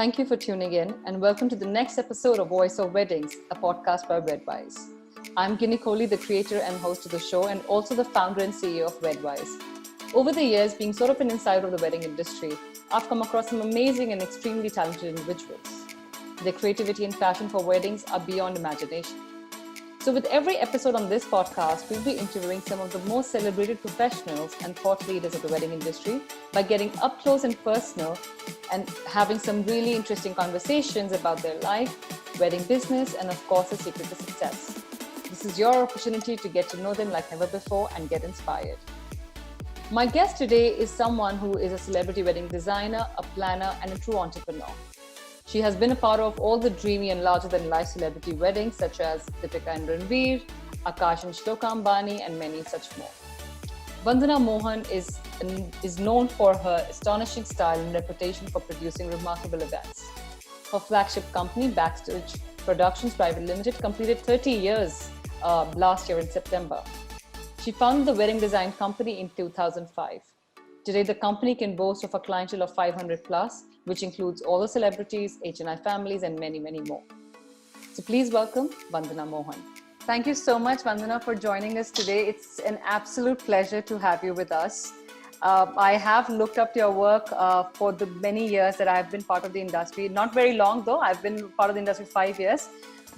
Thank you for tuning in and welcome to the next episode of Voice of Weddings, a podcast by Wedwise. I'm Ginny Kohli, the creator and host of the show and also the founder and CEO of Wedwise. Over the years, being sort of an insider of the wedding industry, I've come across some amazing and extremely talented individuals. Their creativity and passion for weddings are beyond imagination. So with every episode on this podcast, we'll be interviewing some of the most celebrated professionals and thought leaders of the wedding industry by getting up close and personal and having some really interesting conversations about their life, wedding business, and of course, the secret to success. This is your opportunity to get to know them like never before and get inspired. My guest today is someone who is a celebrity wedding designer, a planner, and a true entrepreneur. She has been a part of all the dreamy and larger-than-life celebrity weddings such as Deepika and Ranveer, Akash and Shloka Ambani, and many such more. Vandana Mohan is known for her astonishing style and reputation for producing remarkable events. Her flagship company, Backstage Productions Private Limited, completed 30 years last year in September. She founded the wedding design company in 2005. Today, the company can boast of a clientele of 500 plus, which includes all the celebrities, HNI families, and many, many more. So please welcome Vandana Mohan. Thank you so much, Vandana, for joining us today. It's an absolute pleasure to have you with us. I have looked up your work for the many years that I've been part of the industry. Not very long, though. I've been part of the industry 5 years.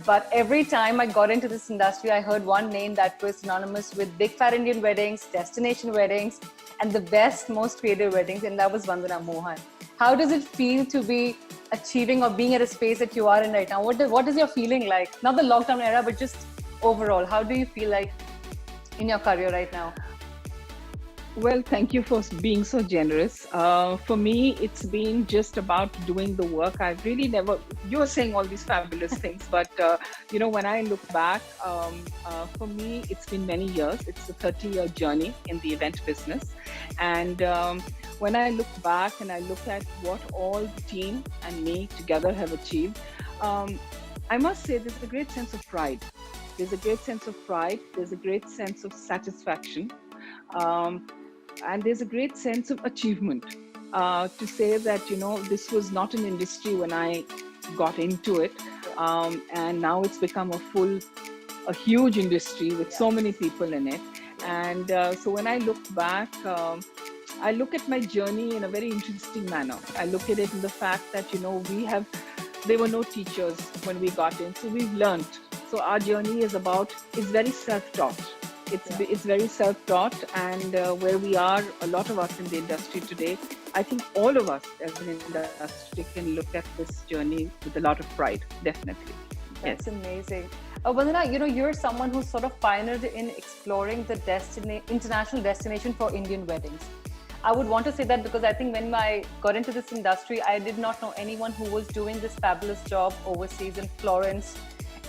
But every time I got into this industry, I heard one name that was synonymous with big fat Indian weddings, destination weddings, and the best, most creative weddings, and that was Vandana Mohan. How does it feel to be achieving or being at a space that you are in right now? What is your feeling like? Not the lockdown era, but just overall. How do you feel like in your career right now? Well, thank you for being so generous. For me, it's been just about doing the work. I've really never, you're saying all these fabulous things, but when I look back, for me, it's been many years. It's a 30-year journey in the event business. And when I look back and I look at what all the team and me together have achieved, I must say there's a great sense of pride. There's a great sense of pride. There's a great sense of satisfaction. And there's a great sense of achievement to say that, this was not an industry when I got into it. And now it's become a huge industry with so many people in it. And so when I look back, I look at my journey in a very interesting manner. I look at it in the fact that, there were no teachers when we got in. So we've learned. So our journey is very self-taught. It's very self-taught, and where we are, a lot of us in the industry today, I think all of us as an industry can look at this journey with a lot of pride, definitely. That's amazing. Vandana, you're someone who's sort of pioneered in exploring the international destination for Indian weddings. I would want to say that because I think when I got into this industry, I did not know anyone who was doing this fabulous job overseas in Florence,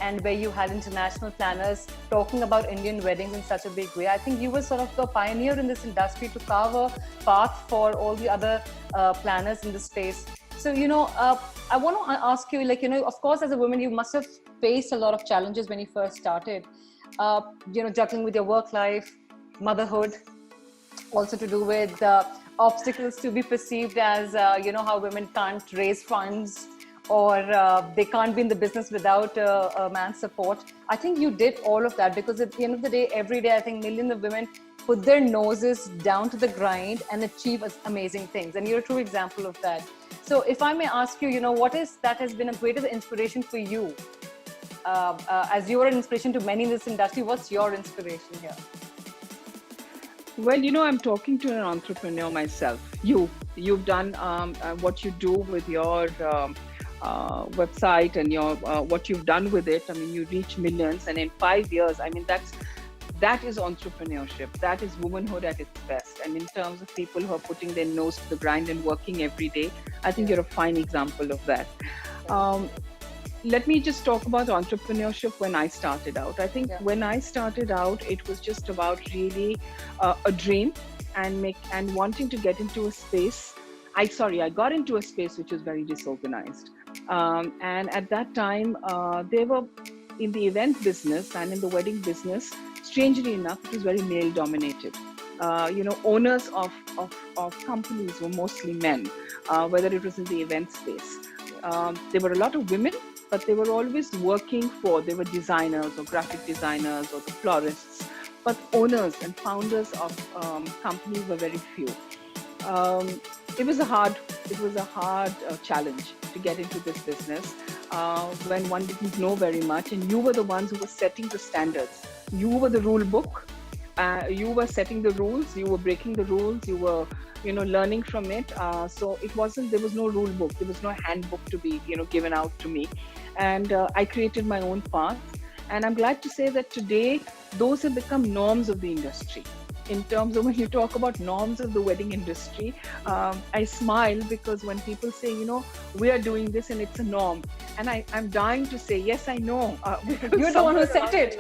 and where you had international planners talking about Indian weddings in such a big way. I think you were sort of the pioneer in this industry to carve a path for all the other planners in the space. So, I want to ask you, of course, as a woman, you must have faced a lot of challenges when you first started, juggling with your work life, motherhood, also to do with obstacles to be perceived as, how women can't raise funds, or they can't be in the business without a man's support. I think you did all of that because at the end of the day, every day, I think millions of women put their noses down to the grind and achieve amazing things. And you're a true example of that. So if I may ask you, what is that has been a greater inspiration for you? As you are an inspiration to many in this industry, what's your inspiration here? Well, I'm talking to an entrepreneur myself. You've done what you do with your website and your what you've done with it. I mean, you reach millions, and in 5 years, I mean, that is entrepreneurship. That is womanhood at its best. And in terms of people who are putting their nose to the grind and working every day, I think you're a fine example of that. Let me just talk about entrepreneurship when I started out. I think when I started out, it was just about really a dream and wanting to get into a space. I got into a space which was very disorganized. And at that time, they were in the event business and in the wedding business. Strangely enough, it was very male dominated. Owners of companies were mostly men, whether it was in the event space. there were a lot of women, but they were always working for, they were designers or graphic designers or the florists, but owners and founders of companies were very few. Um, it was a hard, challenge to get into this business when one didn't know very much, and you were the ones who were setting the standards. You were the rule book. You were setting the rules. You were breaking the rules. You were, learning from it. So it wasn't. There was no rule book. There was no handbook to be, given out to me, and I created my own path. And I'm glad to say that today those have become norms of the industry. In terms of when you talk about norms of the wedding industry, I smile because when people say, we are doing this and it's a norm, and I'm dying to say, yes, I know. You're the one who set it.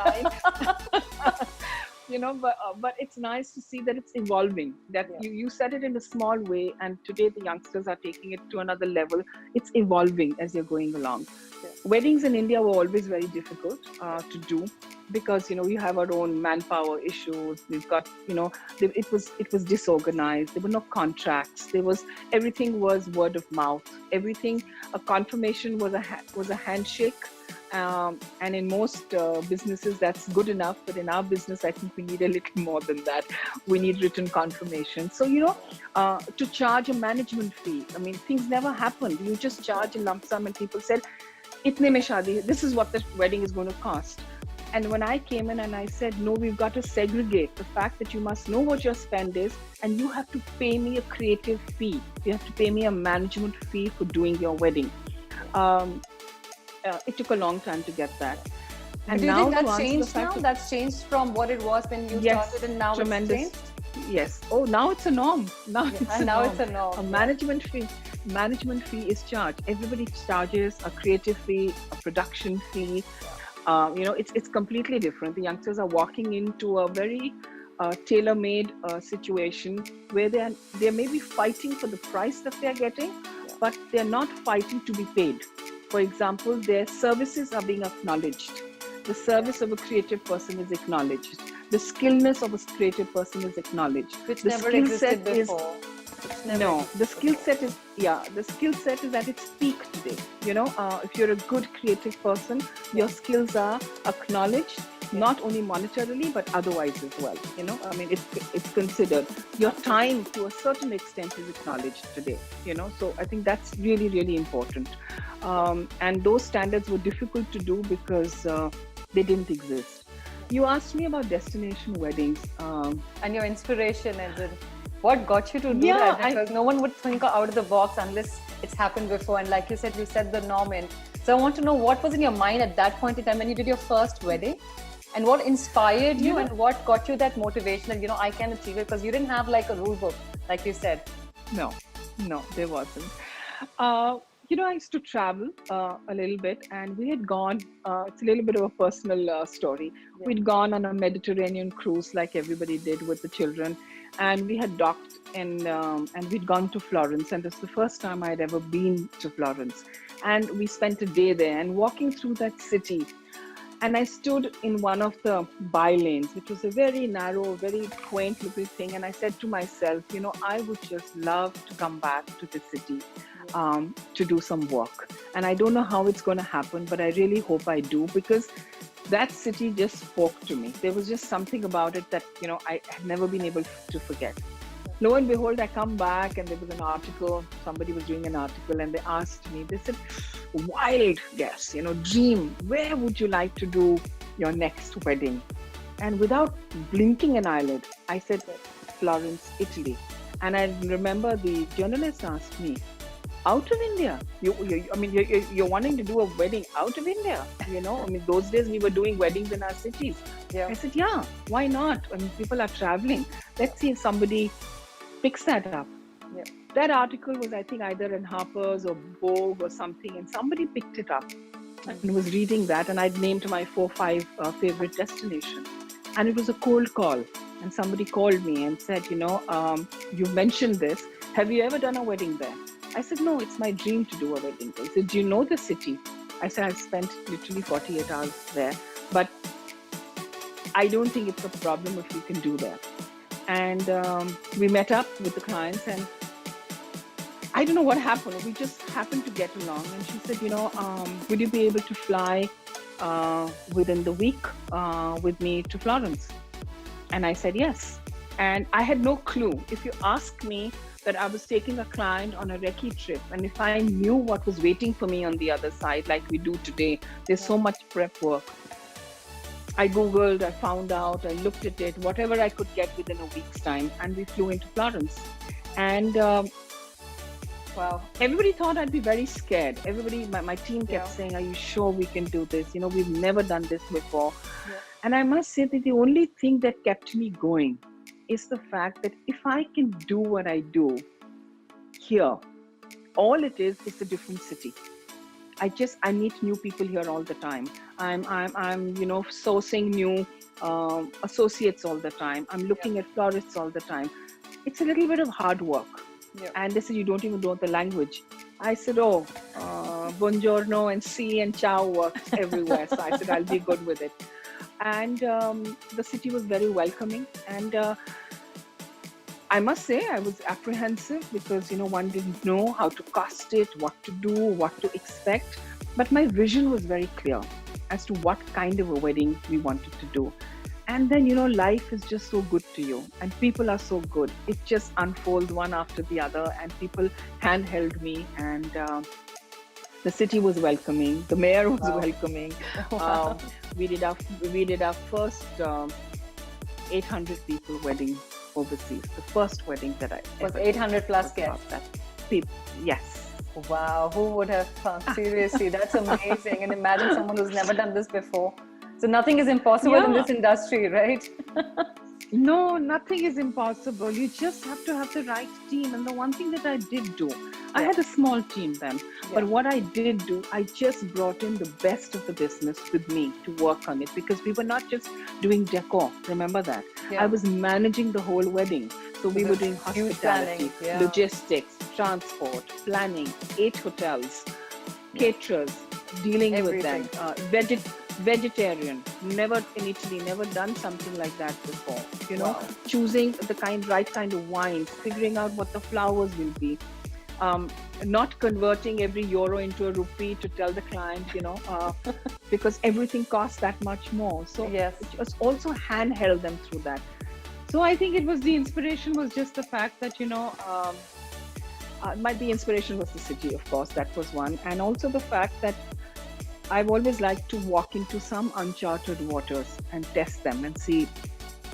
But it's nice to see that it's evolving, that you said it in a small way, and today the youngsters are taking it to another level. It's evolving as you're going along. Weddings in India were always very difficult to do because we have our own manpower issues. We've got it was disorganized. There were no contracts. Everything was word of mouth. Everything, a confirmation was a handshake. And in most businesses that's good enough, but in our business I think we need a little more than that. We need written confirmation. So to charge a management fee, I mean, things never happened. You just charge a lump sum and people said, itne mein shadi, this is what the wedding is going to cost. And when I came in and I said, no, we've got to segregate the fact that you must know what your spend is, and you have to pay me a creative fee. You have to pay me a management fee for doing your wedding. It took a long time to get that. And do you think that's changed now? That's changed from what it was when you started, and now tremendous. It's changed? Yes. Oh, now it's a norm. It's a norm. A management fee is charged. Everybody charges a creative fee, a production fee. It's completely different. The youngsters are walking into a very tailor-made situation where they may be fighting for the price that they're getting, but they're not fighting to be paid. For example, their services are being acknowledged. The service of a creative person is acknowledged. The skillness of a creative person is acknowledged. Which the never existed before. The skill set is at its peak today. If you're a good creative person, your skills are acknowledged, not only monetarily but otherwise as well. It's considered. Your time to a certain extent is acknowledged today. So I think that's really, really important. And those standards were difficult to do because they didn't exist. You asked me about destination weddings. And your inspiration, and what got you to do that? Because no one would think out of the box unless it's happened before. And like you said, you set the norm in. So I want to know what was in your mind at that point in time when you did your first wedding, and what inspired you, and what got you that motivation that, I can achieve it, because you didn't have like a rule book, like you said. No, there wasn't. I used to travel a little bit, and we had gone, it's a little bit of a personal story. Yeah. We'd gone on a Mediterranean cruise like everybody did with the children, and we had docked and we'd gone to Florence, and it's the first time I'd ever been to Florence. And we spent a day there, and walking through that city, and I stood in one of the by lanes, which was a very narrow, very quaint little thing. And I said to myself, I would just love to come back to the city to do some work. And I don't know how it's going to happen, but I really hope I do, because that city just spoke to me. There was just something about it that, I had never been able to forget. Lo and behold, I come back, and there was an article, somebody was doing an article, and they asked me, they said, wild guess, dream, where would you like to do your next wedding? And without blinking an eyelid, I said, Florence, Italy. And I remember the journalist asked me, out of India? You're wanting to do a wedding out of India? Those days we were doing weddings in our cities. Yeah. I said, yeah, why not? People are traveling. Let's see if somebody picks that up. Yeah. That article was, I think, either in Harper's or Vogue or something, and somebody picked it up and was reading that, and I'd named my 4-5 favorite destinations. And it was a cold call, and somebody called me and said, you mentioned this. Have you ever done a wedding there? I said, no, it's my dream to do a wedding there. He said, do you know the city? I said, I've spent literally 48 hours there, but I don't think it's a problem if we can do that. And we met up with the clients, and I don't know what happened. We just happened to get along, and she said, would you be able to fly within the week with me to Florence? And I said yes. And I had no clue. If you ask me that I was taking a client on a recce trip, and if I knew what was waiting for me on the other side, like we do today, there's so much prep work. I Googled, I found out, I looked at it, whatever I could get within a week's time, and we flew into Florence. And Wow. everybody thought I'd be very scared. Everybody, my team kept saying, are you sure we can do this? We've never done this before. Yeah. And I must say that the only thing that kept me going is the fact that if I can do what I do here, all it is a different city. I meet new people here all the time. I'm sourcing new associates all the time. I'm looking at florists all the time. It's a little bit of hard work. Yeah. And they said, you don't even know the language. I said, buongiorno and si and ciao works everywhere. So I said, I'll be good with it. And the city was very welcoming. And I must say, I was apprehensive because, one didn't know how to cast it, what to do, what to expect. But my vision was very clear as to what kind of a wedding we wanted to do. And then, life is just so good to you and people are so good. It just unfolds one after the other, and people handheld me, and the city was welcoming. The mayor was welcoming. Wow. We did our first 800 people wedding overseas. The first wedding that I Was ever 800 plus did. guests. Yes. Wow, who would have thought? Seriously, that's amazing. And imagine someone who's never done this before. So nothing is impossible in this industry, right? No, nothing is impossible. You just have to have the right team. And the one thing that I did do, I had a small team then, but what I did do, I just brought in the best of the business with me to work on it, because we were not just doing decor. Remember that. I was managing the whole wedding. So we were doing hospitality, logistics, transport, planning, 8 hotels, caterers, dealing with them, vegetarian, never in Italy, never done something like that before, choosing the right kind of wines, figuring out what the flowers will be, not converting every euro into a rupee to tell the client, because everything costs that much more. So it was also handheld them through that. So I think it was the inspiration was just the fact that, the inspiration was the city, of course, that was one. And also the fact that I've always liked to walk into some uncharted waters and test them and see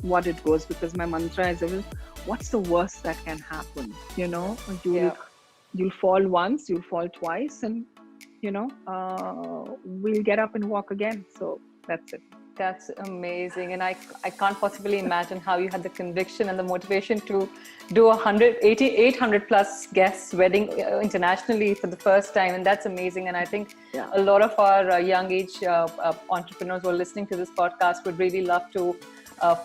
what it goes, because my mantra is always, what's the worst that can happen? You'll fall once, you'll fall twice, and we'll get up and walk again. So that's it. That's amazing. And I can't possibly imagine how you had the conviction and the motivation to do 800 plus guests wedding internationally for the first time. And that's amazing. And I think a lot of our young age entrepreneurs who are listening to this podcast would really love to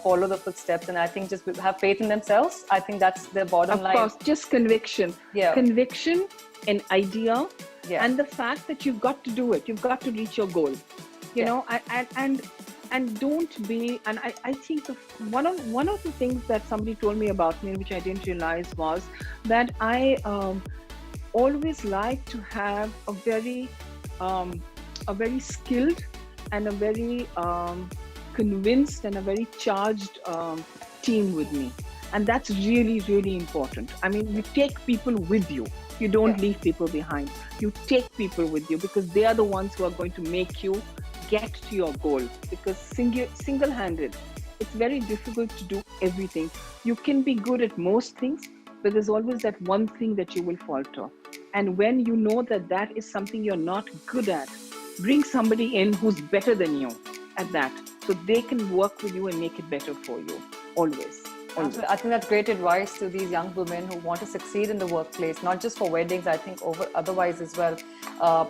follow the footsteps. And I think just have faith in themselves. I think that's the bottom line. Of course, just conviction. Conviction, an idea, and the fact that you've got to do it. You've got to reach your goal. And don't be, and I think one of the things that somebody told me about me, which I didn't realize, was that I always like to have a very skilled and a very convinced and a very charged team with me. And that's really, really important. I mean, you take people with you. You don't leave people behind. You take people with you, because they are the ones who are going to make you get to your goal. Because single-handed, it's very difficult to do everything. You can be good at most things, but there's always that one thing that you will falter. And when you know that is something you're not good at, bring somebody in who's better than you at that, so they can work with you and make it better for you. Always. I think that's great advice to these young women who want to succeed in the workplace, not just for weddings, I think otherwise as well.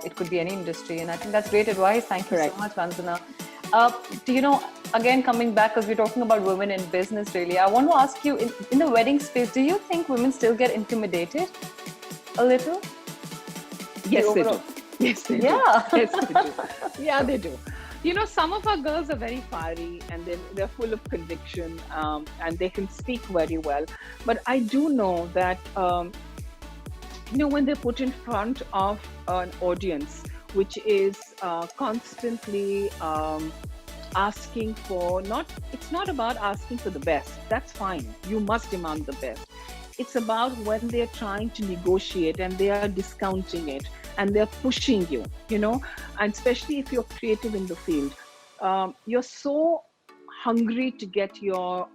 It could be any industry. And I think that's great advice. Thank you so much, Vandana. Again, coming back, because we're talking about women in business, really, I want to ask you, in the wedding space, do you think women still get intimidated a little? Yes, they do. Yes, they do. Yeah. Yes, they do. Yeah, they do. Some of our girls are very fiery, and they're full of conviction, and they can speak very well. But I do know that, when they're put in front of an audience which is constantly asking for, not it's not about asking for the best. That's fine, you must demand the best. It's about when they're trying to negotiate and they are discounting it and they're pushing you, and especially if you're creative in the field, you're so hungry to get your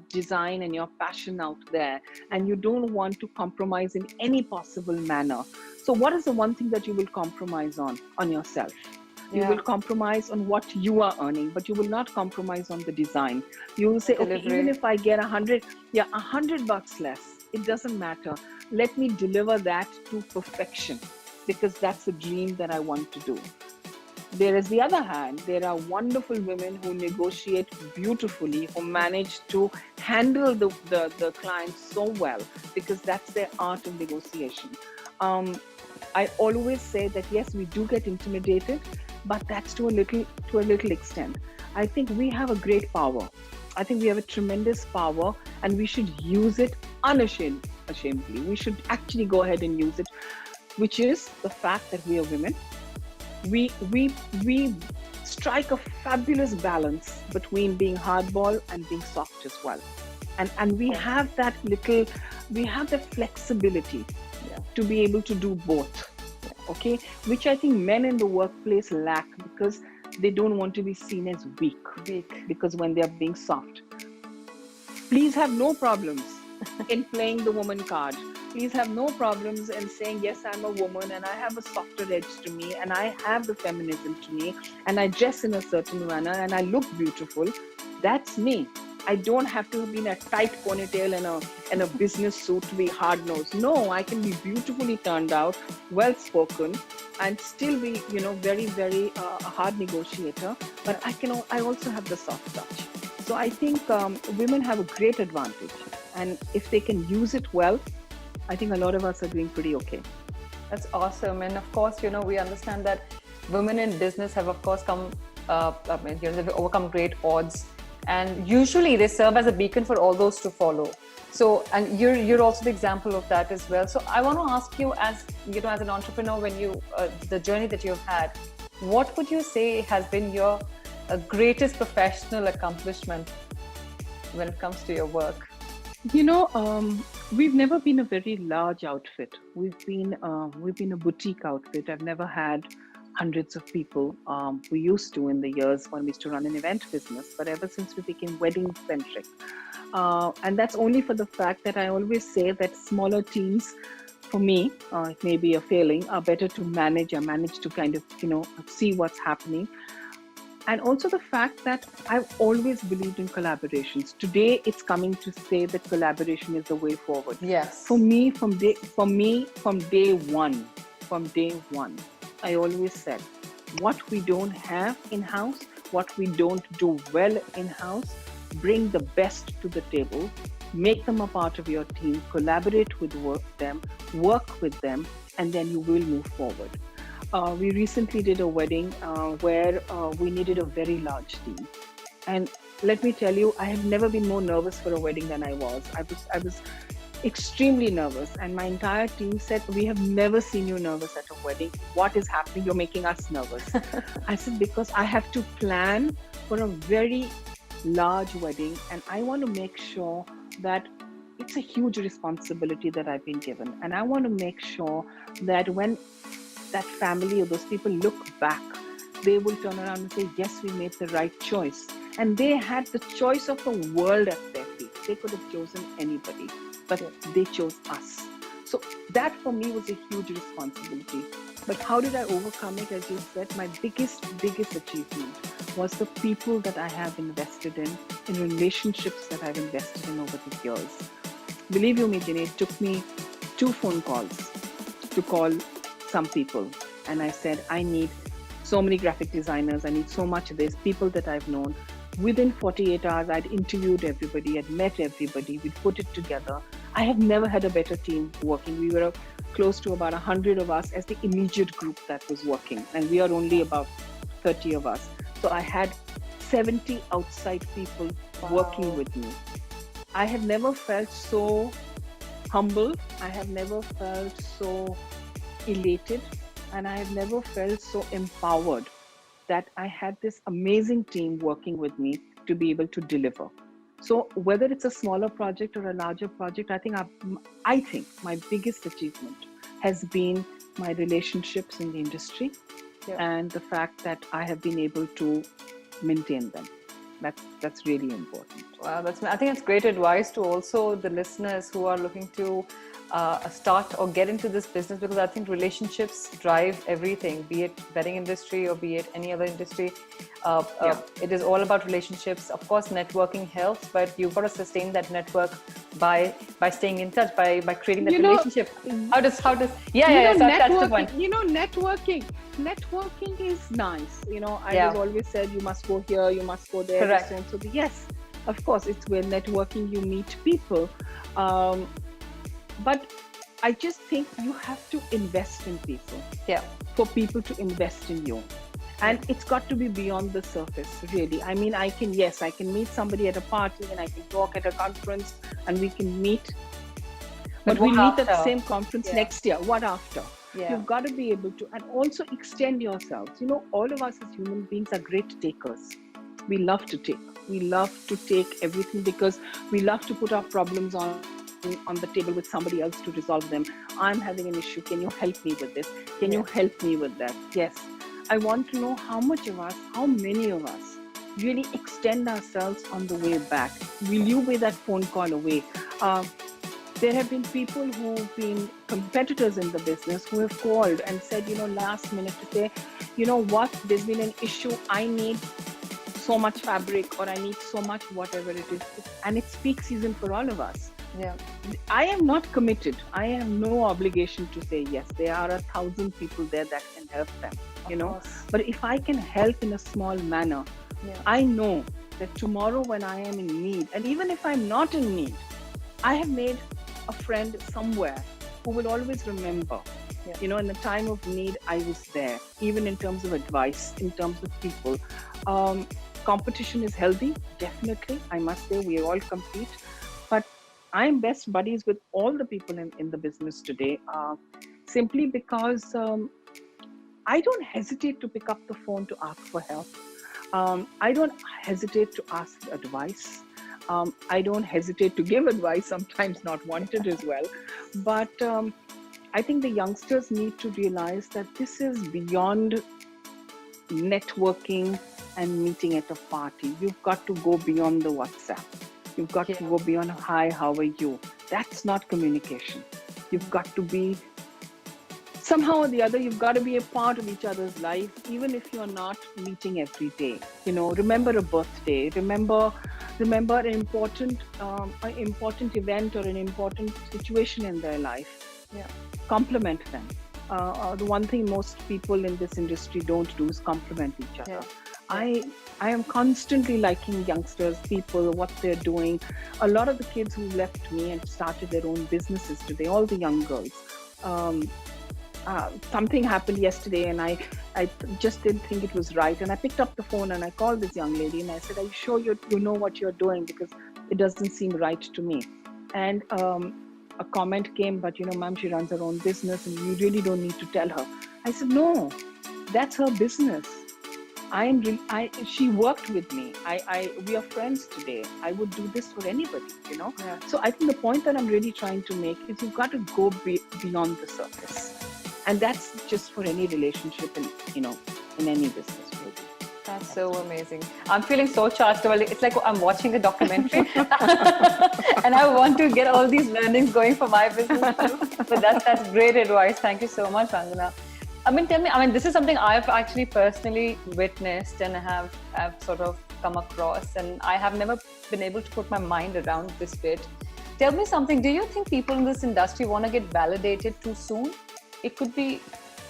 design and your passion out there, and you don't want to compromise in any possible manner. So what is the one thing that you will compromise on yourself? You will compromise on what you are earning, but you will not compromise on the design. You will say, okay, even if I get $100 less, it doesn't matter. Let me deliver that to perfection, because that's the dream that I want to do. Whereas the other hand, there are wonderful women who negotiate beautifully, who manage to handle the client so well, because that's their art of negotiation. I always say that yes, we do get intimidated, but that's to a little extent. I think we have a great power. I think we have a tremendous power, and we should use it unashamedly. We should actually go ahead and use it, which is the fact that we are women. We strike a fabulous balance between being hardball and being soft as well, and we have that flexibility to be able to do both. Okay, which I think men in the workplace lack, because they don't want to be seen as weak. Because when they are being soft, please have no problems in playing the woman card. Please have no problems in saying, yes, I'm a woman and I have a softer edge to me and I have the feminism to me and I dress in a certain manner and I look beautiful. That's me. I don't have to be in a tight ponytail and a business suit to be hard-nosed. No, I can be beautifully turned out, well-spoken, and still be, very, very a hard negotiator. But I also have the soft touch. So I think women have a great advantage. And if they can use it well, I think a lot of us are doing pretty okay. That's awesome. And of course, we understand that women in business have, of course, they've overcome great odds. And usually they serve as a beacon for all those to follow. So, and you're also the example of that as well. So I want to ask you, as an entrepreneur, when the journey that you've had, what would you say has been your greatest professional accomplishment when it comes to your work? We've never been a very large outfit. We've been a boutique outfit. I've never had hundreds of people. We used to in the years when we used to run an event business, but ever since we became wedding centric, and that's only for the fact that I always say that smaller teams, for me, it may be a failing, are better to manage. I manage to kind of see what's happening. And also the fact that I've always believed in collaborations. Today, it's coming to say that collaboration is the way forward. Yes. For me, from day one, I always said, what we don't have in-house, what we don't do well in-house, bring the best to the table, make them a part of your team, collaborate with them, work with them, and then you will move forward. We recently did a wedding where we needed a very large team. And let me tell you, I have never been more nervous for a wedding than I was. I was extremely nervous. And my entire team said, we have never seen you nervous at a wedding. What is happening? You're making us nervous. I said, because I have to plan for a very large wedding. And I want to make sure that it's a huge responsibility that I've been given. And I want to make sure that when that family or those people look back, they will turn around and say, yes, we made the right choice. And they had the choice of the world at their feet. They could have chosen anybody, but they chose us. So that for me was a huge responsibility. But how did I overcome it? As you said, my biggest achievement was the people that I have invested in relationships that I've invested in over the years. Believe you me, Ginny, it took me 2 phone calls to call some people. And I said, I need so many graphic designers. I need so much of this, people that I've known. Within 48 hours, I'd interviewed everybody, I'd met everybody, we'd put it together. I have never had a better team working. We were close to about 100 of us as the immediate group that was working. And we are only about 30 of us. So I had 70 outside people working with me. I have never felt so humble. I have never felt so elated, and I have never felt so empowered that I had this amazing team working with me to be able to deliver. So whether it's a smaller project or a larger project, I think my biggest achievement has been my relationships in the industry, Yeah. and the fact that I have been able to maintain them. That's really important. Wow, I think it's great advice to also the listeners who are looking to start or get into this business, because I think relationships drive everything, be it wedding industry or be it any other industry. It is all about relationships. Of course, networking helps, but you've got to sustain that network by staying in touch, by creating that relationship. How does So that's the point. Networking is nice. I Yeah. was always said you must go here, you must go there. Correct. So yes, of course, it's where networking you meet people. But I just think you have to invest in people. Yeah. For people to invest in you. And it's got to be beyond the surface, really. I mean, I can meet somebody at a party, and I can talk at a conference, and we can meet. But we meet at the same conference next year. What after? Yeah. You've got to be able to, and also extend yourselves. All of us as human beings are great takers. We love to take. We love to take everything because we love to put our problems on the table with somebody else to resolve them. I'm having an issue. Can you help me with this? Can you help me with that? Yes. I want to know how many of us really extend ourselves on the way back. Will you be that phone call away? There have been people who've been competitors in the business who have called and said, last minute to say, what, there's been an issue. I need so much fabric, or I need so much whatever it is. And it's peak season for all of us. Yeah. I am not committed. I have no obligation to say yes. There are 1,000 people there that can help them, But if I can help in a small manner, I know that tomorrow when I am in need, and even if I'm not in need, I have made a friend somewhere who will always remember. In the time of need, I was there, even in terms of advice, in terms of people. Competition is healthy, definitely. I must say, we all compete. But I'm best buddies with all the people in the business today, simply because I don't hesitate to pick up the phone to ask for help. I don't hesitate to ask advice. I don't hesitate to give advice, sometimes not wanted as well. But I think the youngsters need to realize that this is beyond networking and meeting at a party. You've got to go beyond the WhatsApp. You've got to go beyond, hi, how are you? That's not communication. You've got to be, somehow or the other, you've got to be a part of each other's life, even if you're not meeting every day. Remember a birthday, remember an important event or an important situation in their life. Compliment them. The one thing most people in this industry don't do is compliment each other. I am constantly liking youngsters, people, what they're doing. A lot of the kids who left me and started their own businesses today, all the young girls. Something happened yesterday, and I just didn't think it was right. And I picked up the phone and I called this young lady and I said, are you sure you know what you're doing? Because it doesn't seem right to me. And a comment came, but ma'am, she runs her own business and you really don't need to tell her. I said, no, that's her business. She worked with me. We are friends today. I would do this for anybody, So I think the point that I'm really trying to make is you've got to go beyond the surface. And that's just for any relationship in any business, really. That's so amazing. I'm feeling so charged. It's like I'm watching a documentary and I want to get all these learnings going for my business too. But that's great advice. Thank you so much, Vandana. Tell me, this is something I've actually personally witnessed and have sort of come across, and I have never been able to put my mind around this bit. Tell me something. Do you think people in this industry want to get validated too soon? It could be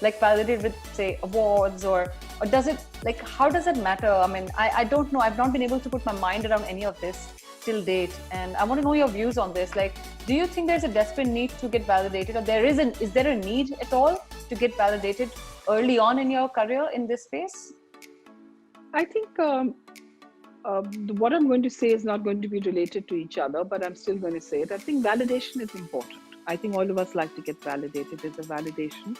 like validated with, say, awards, or does it, like, how does it matter? I don't know. I've not been able to put my mind around any of this till date, and I want to know your views on this. Like, do you think there's a desperate need to get validated, or is there a need at all to get validated early on in your career in this space? I think what I'm going to say is not going to be related to each other, but I'm still going to say it. I think validation is important. I think all of us like to get validated. There's a validation,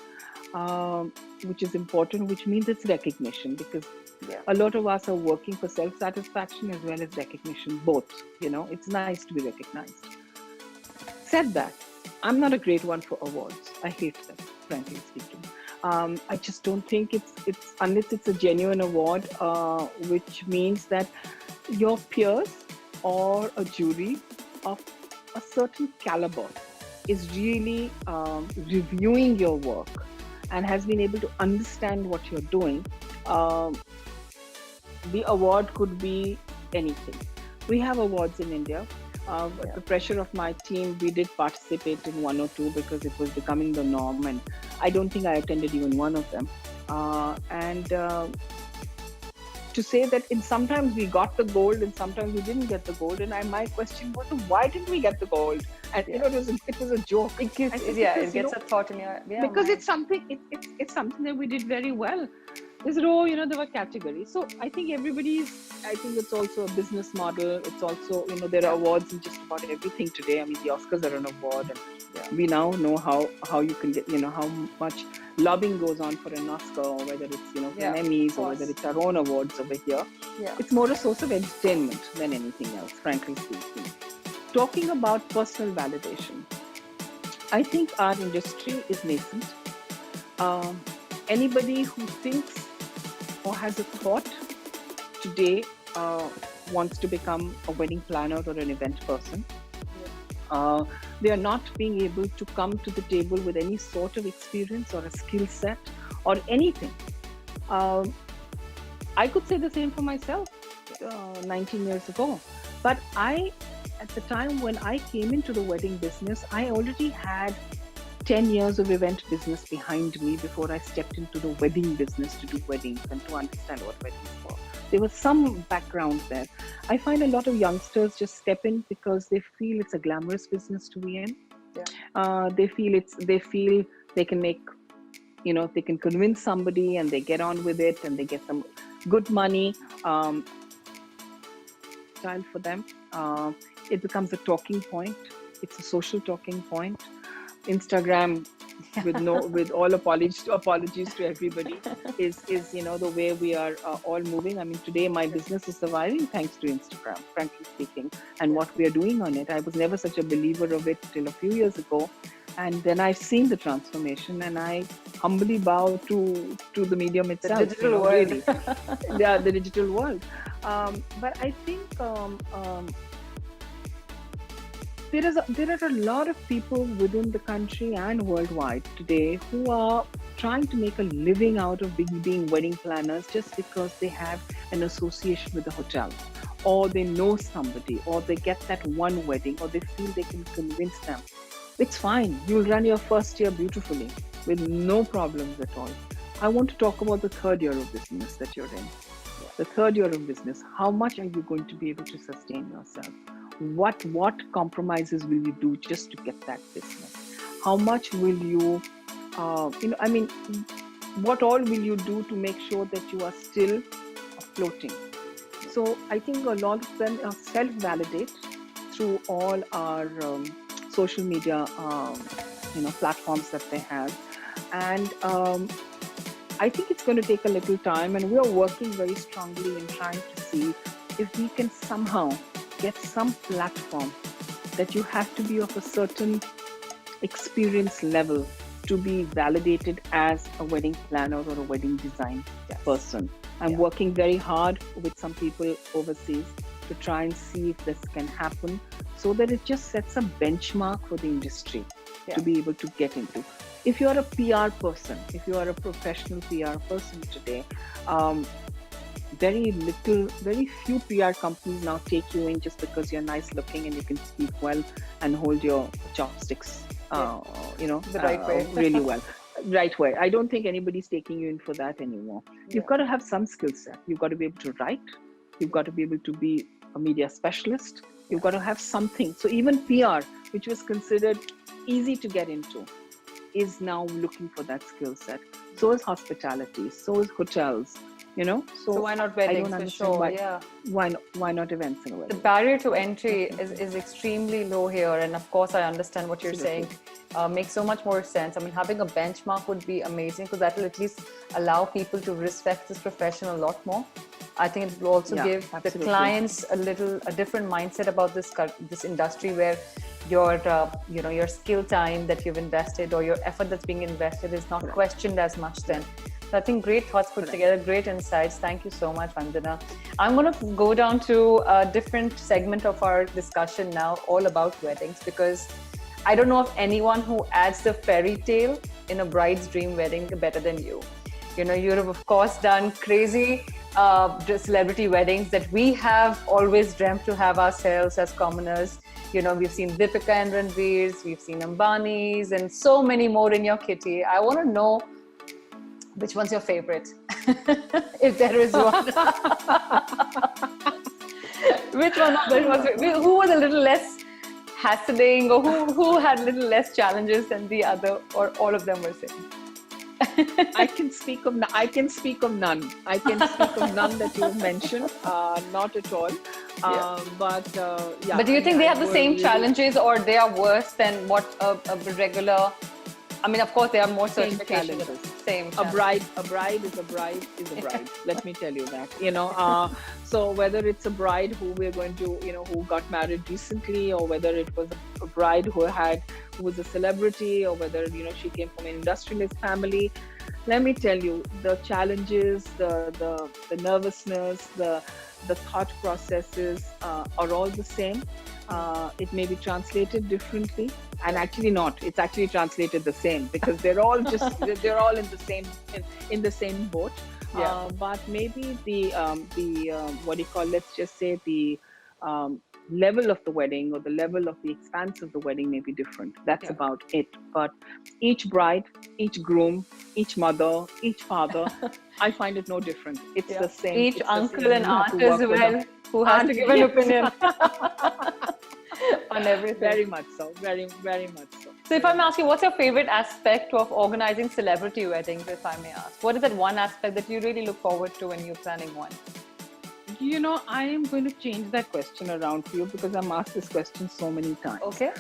which is important, which means it's recognition, because Yeah. a lot of us are working for self-satisfaction as well as recognition, both. It's nice to be recognized. Said that, I'm not a great one for awards. I hate them, frankly speaking. I just don't think it's unless it's a genuine award, which means that your peers or a jury of a certain caliber is really reviewing your work and has been able to understand what you're doing. The award could be anything. We have awards in India. At the pressure of my team, we did participate in one or two because it was becoming the norm, and I don't think I attended even one of them. And to say that sometimes we got the gold and sometimes we didn't get the gold, and my question was, why didn't we get the gold? And it was a joke. It gets a thought in your because it's something that we did very well. They said, there were categories. So I think I think it's also a business model. It's also, there are awards in just about everything today. I mean, the Oscars are an award, and we now know how you can get, how much lobbying goes on for an Oscar, or whether it's, an Emmys, or whether it's our own awards over here. Yeah. It's more a source of entertainment than anything else, frankly speaking. Talking about personal validation, I think our industry is nascent. Anybody who thinks or has a thought today wants to become a wedding planner or an event person. They are not being able to come to the table with any sort of experience or a skill set or anything. I could say the same for myself 19 years ago. But at the time when I came into the wedding business, I already had 10 years of event business behind me before I stepped into the wedding business to do weddings and to understand what weddings were. There was some background there. I find a lot of youngsters just step in because they feel it's a glamorous business to be in. Yeah. They feel they can make, they can convince somebody and they get on with it and they get some good money. Style for them. It becomes a talking point. It's a social talking point. Instagram, with all apologies to everybody, is the way we are all moving. I mean, today my business is surviving thanks to Instagram, frankly speaking, and what we are doing on it. I was never such a believer of it till a few years ago, and then I've seen the transformation, and I humbly bow to the medium itself. The digital world. Really. Yeah, the digital world. But I think there are a lot of people within the country and worldwide today who are trying to make a living out of being wedding planners just because they have an association with the hotel, or they know somebody, or they get that one wedding, or they feel they can convince them. It's fine. You'll run your first year beautifully with no problems at all. I want to talk about the third year of business that you're in. The third year of business, how much are you going to be able to sustain yourself? What compromises will you do just to get that business? How much will you, what all will you do to make sure that you are still floating? So I think a lot of them self-validate through all our social media, platforms that they have. And I think it's going to take a little time, and we are working very strongly in trying to see if we can somehow get some platform that you have to be of a certain experience level to be validated as a wedding planner or a wedding design person. I'm working very hard with some people overseas to try and see if this can happen, so that it just sets a benchmark for the industry to be able to get into. If you're a PR person, if you are a professional PR person today, very few PR companies now take you in just because you're nice looking and you can speak well and hold your chopsticks, the right way. really well. Right way. I don't think anybody's taking you in for that anymore. You've got to have some skill set. You've got to be able to write. You've got to be able to be a media specialist. You've got to have something. So even PR, which was considered easy to get into, is now looking for that skill set. So is hospitality. So is hotels. So why not I weddings don't for understand sure? Yeah. why not events and The weddings. barrier to entry is extremely low here, and of course I understand what you're saying. Absolutely. Makes so much more sense. I mean, having a benchmark would be amazing because that will at least allow people to respect this profession a lot more. I think it will also Yeah, give the absolutely. clients a different mindset about this industry, where your your skill time that you've invested or your effort that's being invested is not questioned as much then. So I think great thoughts put together, great insights. Thank you so much, Vandana. I'm going to go down to a different segment of our discussion now, all about weddings, because I don't know of anyone who adds the fairy tale in a bride's dream wedding better than you. You have, of course, done crazy celebrity weddings that we have always dreamt to have ourselves as commoners. We've seen Deepika and Ranveer's, we've seen Ambani's, and so many more in your kitty. I want to know which one's your favorite, if there is one. Which one of them who was a little less hassling, or who had a little less challenges than the other, or all of them were same? I can speak of none. I can speak of none that you mentioned. Not at all. Yeah. But yeah. But do you think they have the same challenges, or they are worse than what a regular? I mean, of course, there are more certifications. Same. A bride is a bride. Let me tell you that. So whether it's a bride who we're going to, who got married recently, or whether it was a bride who was a celebrity, or whether she came from an industrialist family, let me tell you, the challenges, the nervousness, the thought processes are all the same. It may be translated differently, and actually not. It's actually translated the same, because they're all they're all in the same boat. Yeah. But maybe the what do you call? Let's just say the level of the wedding, or the level of the expanse of the wedding may be different. That's about it. But each bride, each groom, each mother, each father, I find it no different. It's the same. Each uncle and aunt You have as well, who has to give an opinion on everything. Very much so. Very, very much so. So if I may ask you, what's your favorite aspect of organizing celebrity weddings, if I may ask? What is that one aspect that you really look forward to when you're planning one? I am going to change that question around for you, because I'm asked this question so many times. Okay.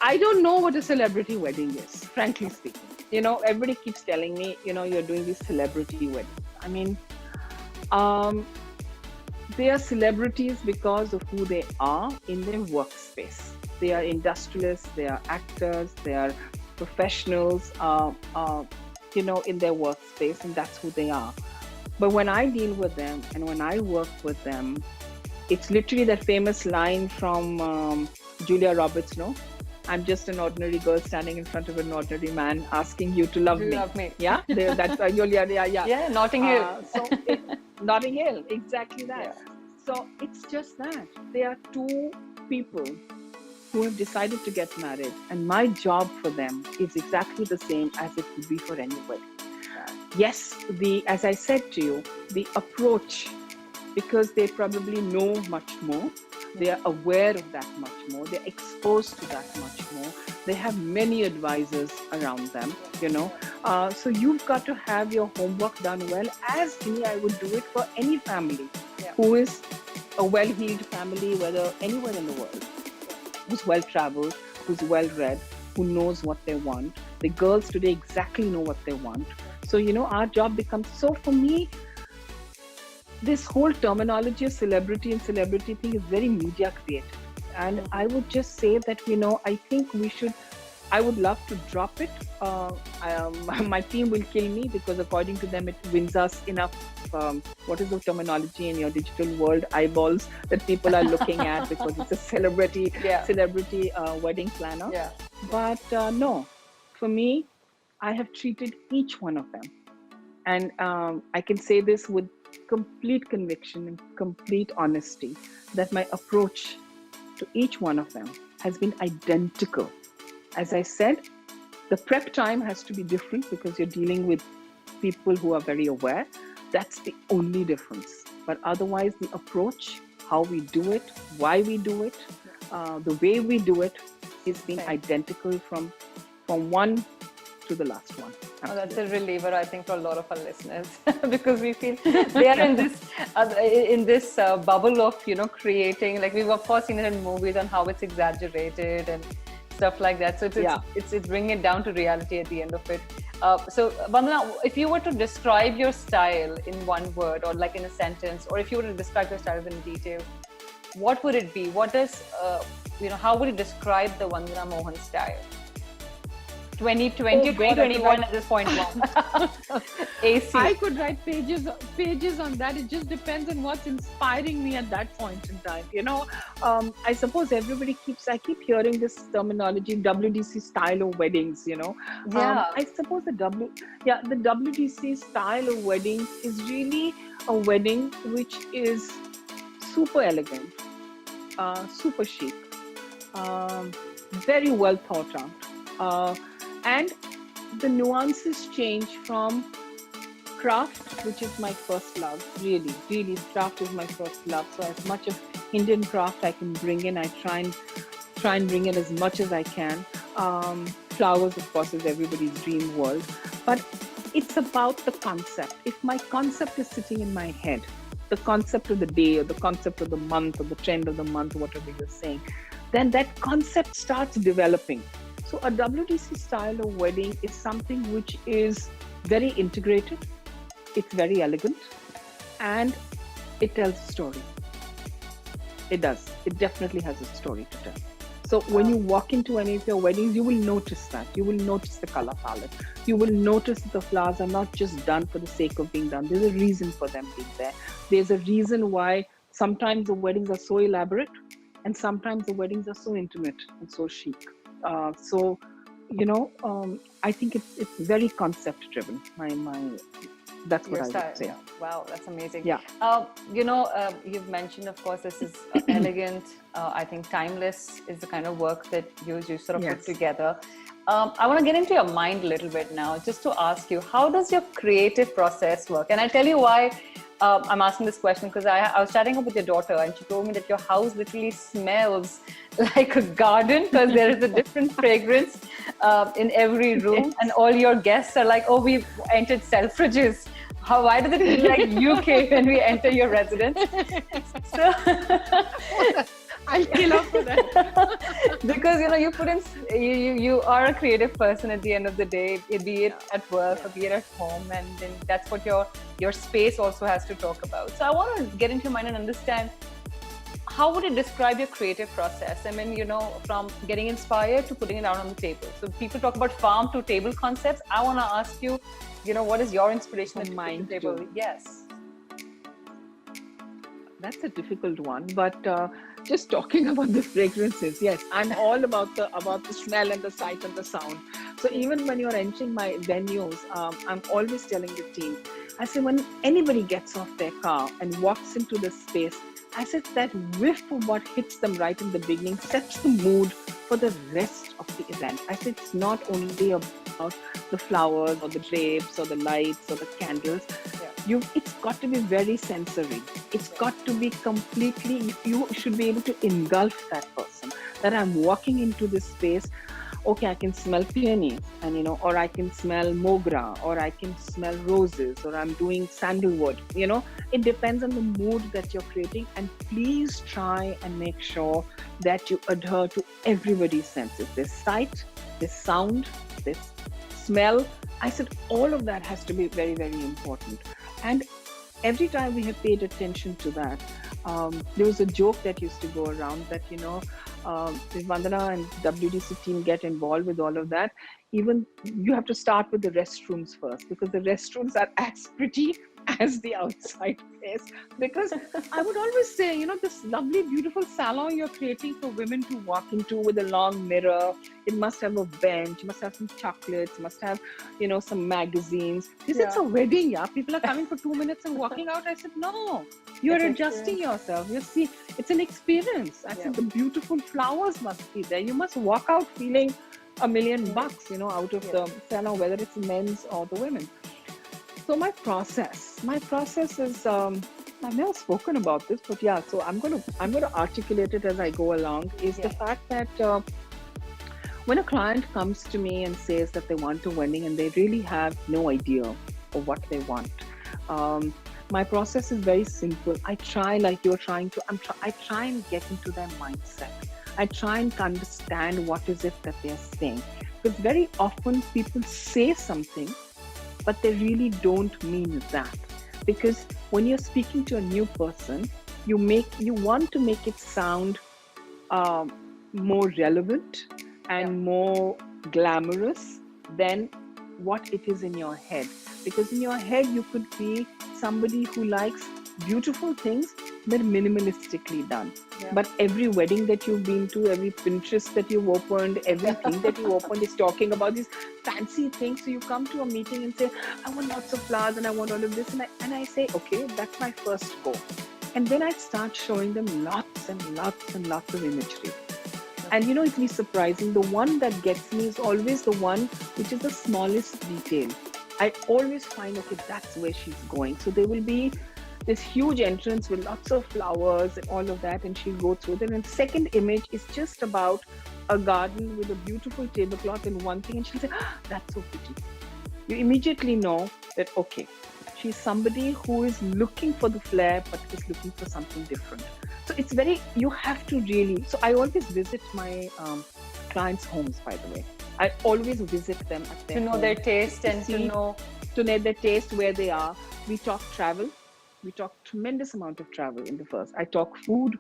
I don't know what a celebrity wedding is, frankly speaking. Everybody keeps telling me, you're doing these celebrity weddings. I mean, they are celebrities because of who they are in their workspace. They are industrialists, they are actors, they are professionals, in their workspace, and that's who they are. But when I deal with them and when I work with them, it's literally that famous line from Julia Roberts, no? I'm just an ordinary girl standing in front of an ordinary man asking you to love me. Love me. Yeah, that's Julia. Yeah. Yeah, Notting Hill. Notting Hill, exactly that. Yeah. So it's just that they are two people who have decided to get married, and my job for them is exactly the same as it would be for anybody. Yes, as I said to you, the approach, because they probably know much more, they are aware of that much more, they're exposed to that much more, they have many advisors around them, so you've got to have your homework done well, as I would do it for any family who is a well-heeled family, whether anywhere in the world, who's well-traveled, who's well-read, who knows what they want. The girls today exactly know what they want. So, our job becomes, so for me, this whole terminology of celebrity and celebrity thing is very media created. And I would just say that, I think I would love to drop it. My team will kill me, because according to them, it wins us enough, what is the terminology in your digital world, eyeballs that people are looking at, because it's a celebrity wedding planner. Yeah. But no, for me, I have treated each one of them. And I can say this with complete conviction and complete honesty, that my approach to each one of them has been identical. As I said, the prep time has to be different, because you're dealing with people who are very aware. That's the only difference. But otherwise, the approach, how we do it, why we do it, the way we do it, has been identical from one to the last one. Oh, that's a reliever, I think, for a lot of our listeners because we feel they are in this bubble of creating. Like we've of course seen it in movies and how it's exaggerated and stuff like that. So it's bringing it down to reality at the end of it. So Vandana, if you were to describe your style in one word or like in a sentence, or if you were to describe your style in detail, what would it be? What does how would you describe the Vandana Mohan style? 2020, 2021 at this point. AC. I could write pages on that. It just depends on what's inspiring me at that point in time. I suppose I keep hearing this terminology, WDC style of weddings. I suppose the WDC style of weddings is really a wedding which is super elegant, super chic, very well thought out. And the nuances change from craft, which is my first love, really, craft is my first love. So as much of Indian craft I can bring in, I try and bring in as much as I can. Flowers, of course, is everybody's dream world. But it's about the concept. If my concept is sitting in my head, the concept of the day or the concept of the month or the trend of the month, whatever you're saying, then that concept starts developing. So a WDC style of wedding is something which is very integrated, it's very elegant, and it tells a story. It does. It definitely has a story to tell. So when you walk into any of your weddings, you will notice that. You will notice the color palette. You will notice that the flowers are not just done for the sake of being done. There's a reason for them being there. There's a reason why sometimes the weddings are so elaborate and sometimes the weddings are so intimate and so chic. I think it's very concept driven. That's what I would say. Wow, that's amazing. Yeah. You've mentioned, of course, this is elegant. I think timeless is the kind of work that you sort of put together. I want to get into your mind a little bit now, just to ask you, how does your creative process work? And I'll tell you why I'm asking this question, because I was chatting up with your daughter and she told me that your house literally smells like a garden because there is a different fragrance in every room, and all your guests are like, oh, we've entered Selfridges. Why does it feel like UK when we enter your residence? So I'll kill off for that. Because you put in, you are a creative person at the end of the day, be it at work or be it at home, and then that's what your space also has to talk about. So I want to get into your mind and understand, how would you describe your creative process? I mean, from getting inspired to putting it out on the table. So people talk about farm to table concepts. I want to ask you, what is your inspiration at the table? Yes. That's a difficult one, but just talking about the fragrances, yes, I'm all about the smell and the sight and the sound. So even when you're entering my venues, I'm always telling the team, I say, when anybody gets off their car and walks into the space, I said that whiff of what hits them right in the beginning sets the mood for the rest of the event. I said it's not only about the flowers or the drapes or the lights or the candles. It's got to be very sensory. It's got to be completely, you should be able to engulf that person. That I'm walking into this space, okay, I can smell peonies, and or I can smell mogra, or I can smell roses, or I'm doing sandalwood. It depends on the mood that you're creating, and please try and make sure that you adhere to everybody's senses. There's sight, there's sound, there's smell. I said all of that has to be very, very important. And every time we have paid attention to that, there was a joke that used to go around that, if Vandana and WDC team get involved with all of that, even you have to start with the restrooms first, because the restrooms are as pretty as the outside place. Because I would always say, this lovely, beautiful salon you're creating for women to walk into with a long mirror, it must have a bench, must have some chocolates, must have, some magazines. It's a wedding, yeah. People are coming for 2 minutes and walking out. I said, no, you're adjusting yourself. You see, it's an experience. I said, the beautiful flowers must be there. You must walk out feeling $1 million, out of the salon, whether it's men's or the women. So my process is, I've never spoken about this, but so I'm going to articulate it as I go along, is the fact that When a client comes to me and says that they want a wedding and they really have no idea of what they want, um, my process is very simple. I try, like you're trying to, I try and get into their mindset. I try and understand what is it that they're saying. Because very often people say something, but they really don't mean that. Because when you're speaking to a new person, you want to make it sound um, more relevant and more glamorous than what it is in your head. Because in your head, you could be somebody who likes beautiful things, but minimalistically done. Yeah. But every wedding that you've been to, every Pinterest that you've opened, everything that you opened is talking about these fancy things. So you come to a meeting and say, I want lots of flowers and I want all of this. And I say, okay, that's my first go. And then I start showing them lots and lots and lots of imagery. And you know, it'll be surprising. The one that gets me is always the one which is the smallest detail. I always find, okay, that's where she's going. So there will be this huge entrance with lots of flowers and all of that, and she'll go through them. And the second image is just about a garden with a beautiful tablecloth and one thing, and she'll say, that's so pretty. You immediately know that, okay, she's somebody who is looking for the flair, but is looking for something different. So it's very, you have to really, so I always visit my clients' homes, by the way. I always visit them at their To know home, their taste and to know their taste, where they are. We talk travel. We talk tremendous amount of travel in the first. I talk food.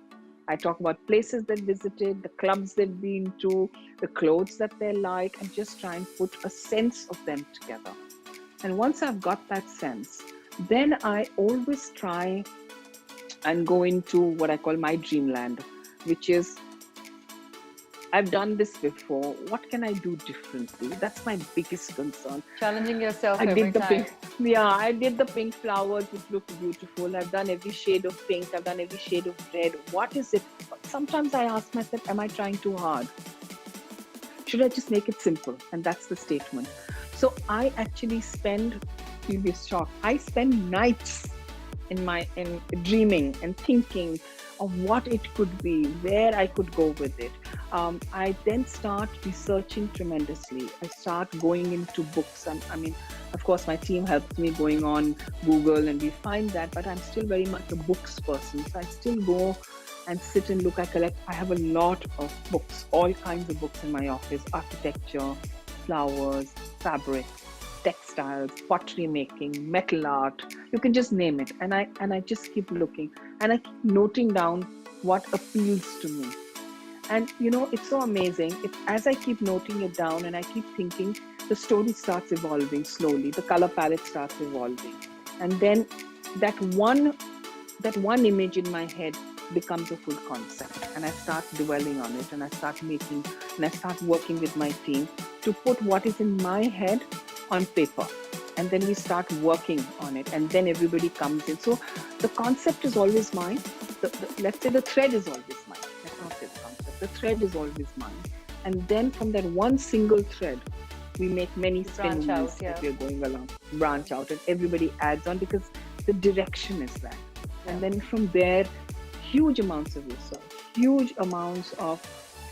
I talk about places they've visited, the clubs they've been to, the clothes that they like, and just try and put a sense of them together. And once I've got that sense, then I always try and go into what I call my dreamland, which is, I've done this before. What can I do differently? That's my biggest concern. challenging yourself I every did the time. pink. Yeah, I did the pink flowers, which looked beautiful. I've done every shade of pink. I've done every shade of red. What is it? Sometimes I ask myself, am I trying too hard? Should I just make it simple? And that's the statement. So I actually spend, you'll be shocked, I spend nights in dreaming and thinking of what it could be, where I could go with it. I then start researching tremendously. I start going into books. And I mean, of course, my team helps me going on Google and we find that, but I'm still very much a books person. So I still go and sit and look. I have a lot of books, all kinds of books in my office: architecture, flowers, fabric, textiles, pottery making, metal art. You can just name it. And I just keep looking and I keep noting down what appeals to me. And you know, it's so amazing. As I keep noting it down and I keep thinking, the story starts evolving slowly. The color palette starts evolving. And then that one image in my head becomes a full concept. And I start dwelling on it and I start making, and I start working with my team to put what is in my head on paper. And then we start working on it. And then everybody comes in. So the concept is always mine. Let's say the thread is always mine. Let's not say the concept. The thread is always mine. And then from that one single thread, we make many spin wheels that we're going along, branch out, and everybody adds on because the direction is that. And then from there, huge amounts of research, huge amounts of.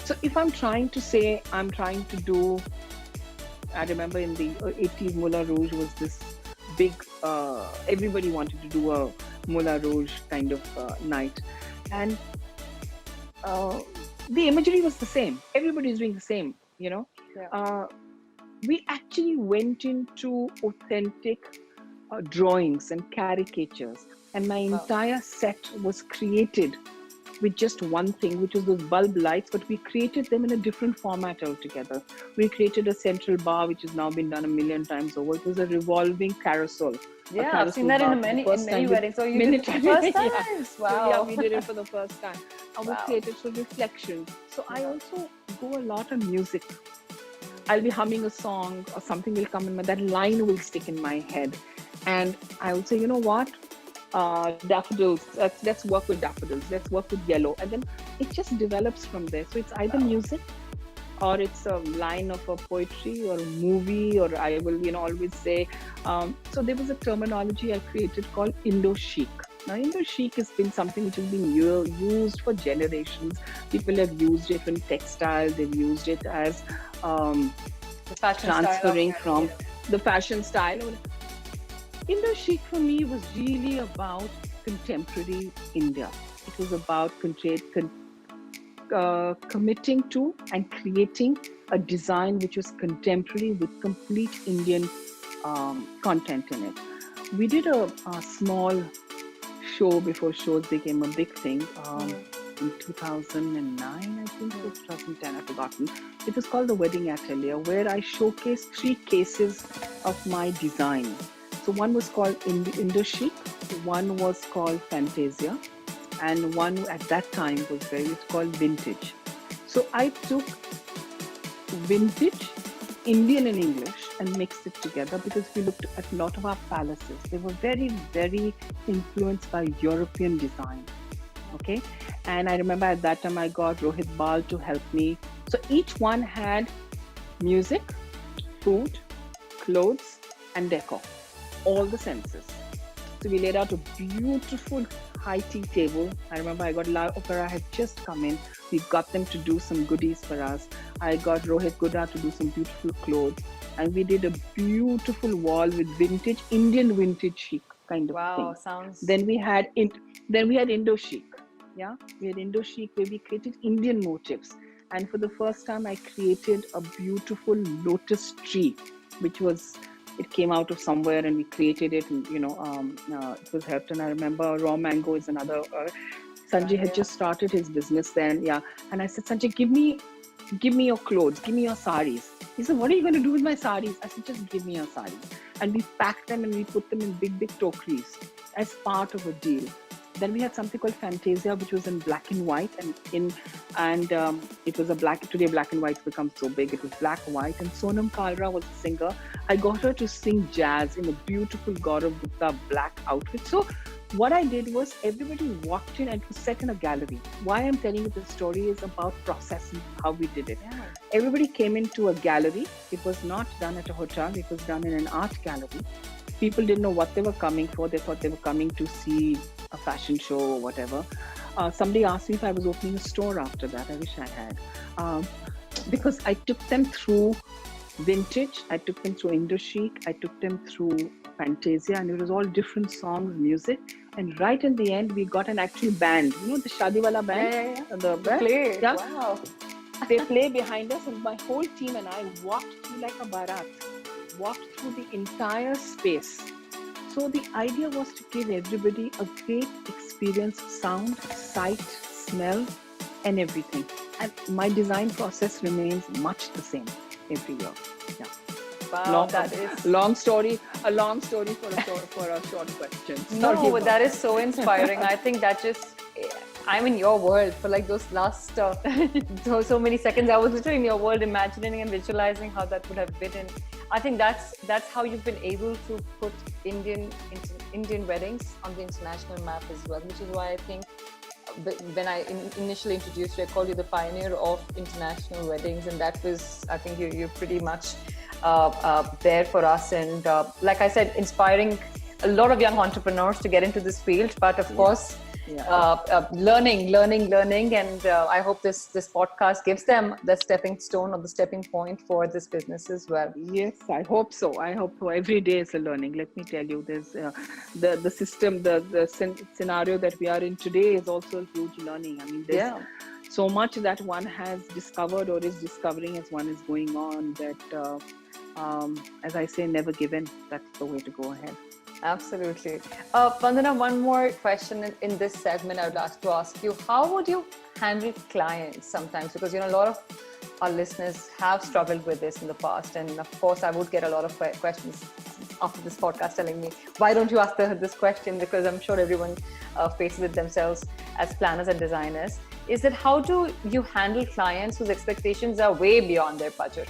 So if I'm trying to say, I'm trying to do, I remember in the 80s, Moulin Rouge was this big, everybody wanted to do a Moulin Rouge kind of night. And the imagery was the same. Everybody is doing the same, you know. Yeah. We actually went into authentic drawings and caricatures. And my entire set was created with just one thing, which was those bulb lights, but we created them in a different format altogether. We created a central bar, which has now been done 1,000,000 times over. It was a revolving carousel. Yeah, I've seen that in many weddings. So you did it for the first time? Yeah. Wow. Yeah, we did it for the first time. And we created for reflections. So I also go a lot on music. I'll be humming a song or something will come in, that line will stick in my head. And I will say, you know what? Daffodils, let's work with daffodils, let's work with yellow. And then it just develops from there. So it's either music or it's a line of a poetry or a movie, or I will, always say, so there was a terminology I created called Indo-Chic. Now, chic has been something which has been used for generations. People have used it in textiles. They've used it as The fashion style of transferring yeah. from the fashion style. Chic for me was really about contemporary India. It was about committing to and creating a design which was contemporary with complete Indian content in it. We did a small show before shows became a big thing in 2009, I think, or 2010, I've forgotten. It was called the Wedding Atelier, where I showcased 3 cases of my design. So one was called Indo-Chic, one was called Fantasia, and one at that time was called Vintage. So I took vintage, Indian and English, and mixed it together because we looked at a lot of our palaces. They were very, very influenced by European design. Okay. And I remember at that time I got Rohit Bal to help me. So each one had music, food, clothes, and decor, all the senses. So we laid out a beautiful high tea table. I remember I got La Opera had just come in. We got them to do some goodies for us. I got Rohit Guda to do some beautiful clothes. And we did a beautiful wall with Indian vintage chic kind of thing. Wow, sounds. Then we had Indo-Chic. Yeah, we had Indo-Chic where we created Indian motifs. And for the first time, I created a beautiful lotus tree, it came out of somewhere and we created it. And, it was helped. And I remember Raw Mango is another. Sanjay had just started his business then. Yeah. And I said, Sanjay, give me your clothes, give me your saris. He said, what are you going to do with my saris? I said, just give me your saris. And we packed them and we put them in big, big tokeries as part of a deal. Then we had something called Fantasia, which was in black and white, and it was today black and white's become so big. It was black and white, and Sonam Kalra was a singer. I got her to sing jazz in a beautiful Gaurav Gupta black outfit. So what I did was everybody walked in and it was set in a gallery. Why I'm telling you this story is about process and how we did it. Yeah. Everybody came into a gallery. It was not done at a hotel. It was done in an art gallery. People didn't know what they were coming for. They thought they were coming to see a fashion show or whatever. Somebody asked me if I was opening a store after that. I wish I had. Because I took them through vintage, I took them through Indo-Chic, I took them through Fantasia, and it was all different songs, music. And right in the end, we got an actual band. You know, the Shadi Wala band? Yeah. The band? Play. Yeah. Wow. They play behind us, and my whole team and I walked through like a barat, walked through the entire space. So the idea was to give everybody a great experience, sound, sight, smell, and everything. And my design process remains much the same every year. Yeah. Wow, a long story for a short question. No, but that is so inspiring. I think that I'm in your world for like those last so many seconds. I was literally in your world, imagining and visualizing how that would have been. And I think that's how you've been able to put Indian weddings on the international map as well, which is why I think when I initially introduced you, I called you the pioneer of international weddings, and that was, I think you're pretty much there for us. And like I said, inspiring a lot of young entrepreneurs to get into this field, but of course, learning, and I hope this podcast gives them the stepping stone or the stepping point for this business as well. Yes, I hope so. Every day is a learning. Let me tell you, there's the system, the scenario that we are in today is also a huge learning. I mean, there's so much that one has discovered or is discovering as one is going on that, as I say, never give in. That's the way to go ahead. Absolutely. Vandana, one more question in this segment I would like to ask you. How would you handle clients sometimes? Because, a lot of our listeners have struggled with this in the past. And of course, I would get a lot of questions after this podcast telling me, why don't you ask this question? Because I'm sure everyone faces it themselves as planners and designers. Is that how do you handle clients whose expectations are way beyond their budget?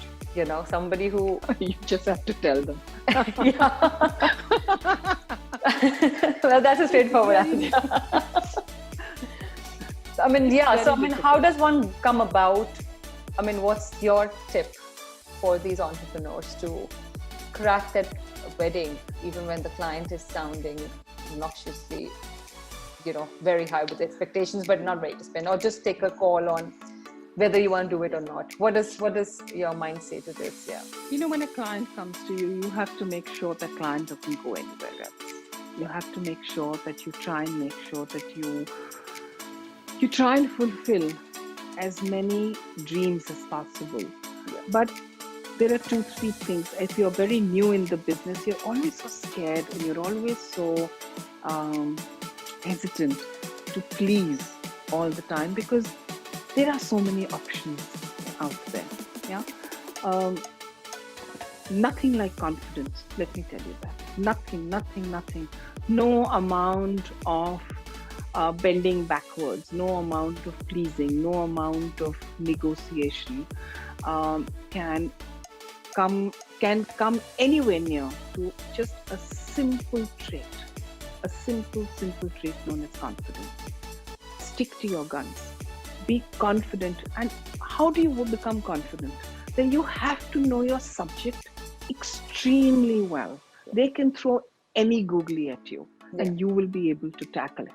Somebody who... You just have to tell them. Well, that's a straightforward answer. How does one come about? What's your tip for these entrepreneurs to crack that wedding, even when the client is sounding obnoxiously very high with expectations, but not ready to spend, or just take a call on whether you want to do it or not? What does your mind say to this? Yeah. When a client comes to you, you have to make sure that client doesn't go anywhere else. You have to make sure that you try and make sure that you try and fulfill as many dreams as possible. Yeah. But there are 2-3 things. If you're very new in the business, you're always so scared and you're always so hesitant to please all the time, because there are so many options out there. Yeah. Nothing like confidence. Let me tell you that. Nothing. No amount of bending backwards, no amount of pleasing, no amount of negotiation can come anywhere near to just a simple trait known as confidence. Stick to your guns. Be confident. And how do you become confident? Then you have to know your subject extremely well. They can throw any googly at you and you will be able to tackle it.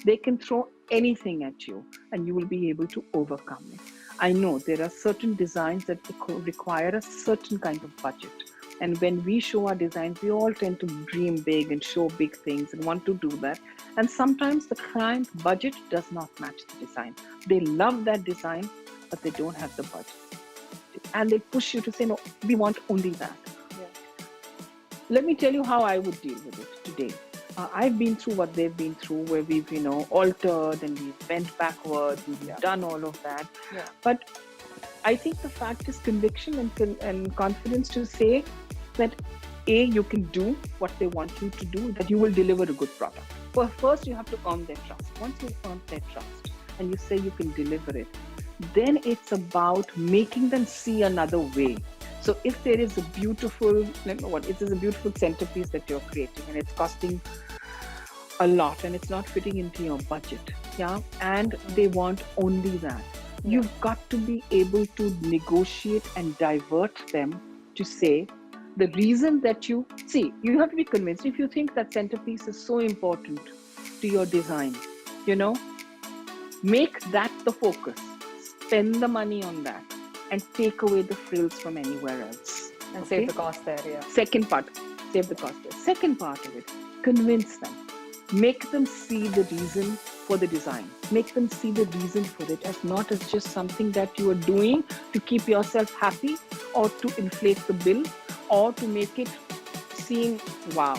They can throw anything at you and you will be able to overcome it. I know there are certain designs that require a certain kind of budget. And when we show our designs, we all tend to dream big and show big things and want to do that. And sometimes the client's budget does not match the design. They love that design, but they don't have the budget. And they push you to say, no, we want only that. Yeah. Let me tell you how I would deal with it today. I've been through what they've been through, where we've, altered and we've bent backwards, we've done all of that. Yeah. But I think the fact is conviction and confidence to say that you can do what they want you to do, that you will deliver a good product. But first, you have to earn their trust. Once you've earned their trust and you say you can deliver it, then it's about making them see another way. So if there is a beautiful centerpiece that you're creating and it's costing a lot and it's not fitting into your budget, and they want only that, you've got to be able to negotiate and divert them to say the reason that you have to be convinced. If you think that centerpiece is so important to your design, make that the focus, spend the money on that, and take away the frills from anywhere else. And save the cost there, Second part, save the cost there. Second part of it, convince them. Make them see the reason for the design. Make them see the reason for it as not as just something that you are doing to keep yourself happy or to inflate the bill or to make it seem wow.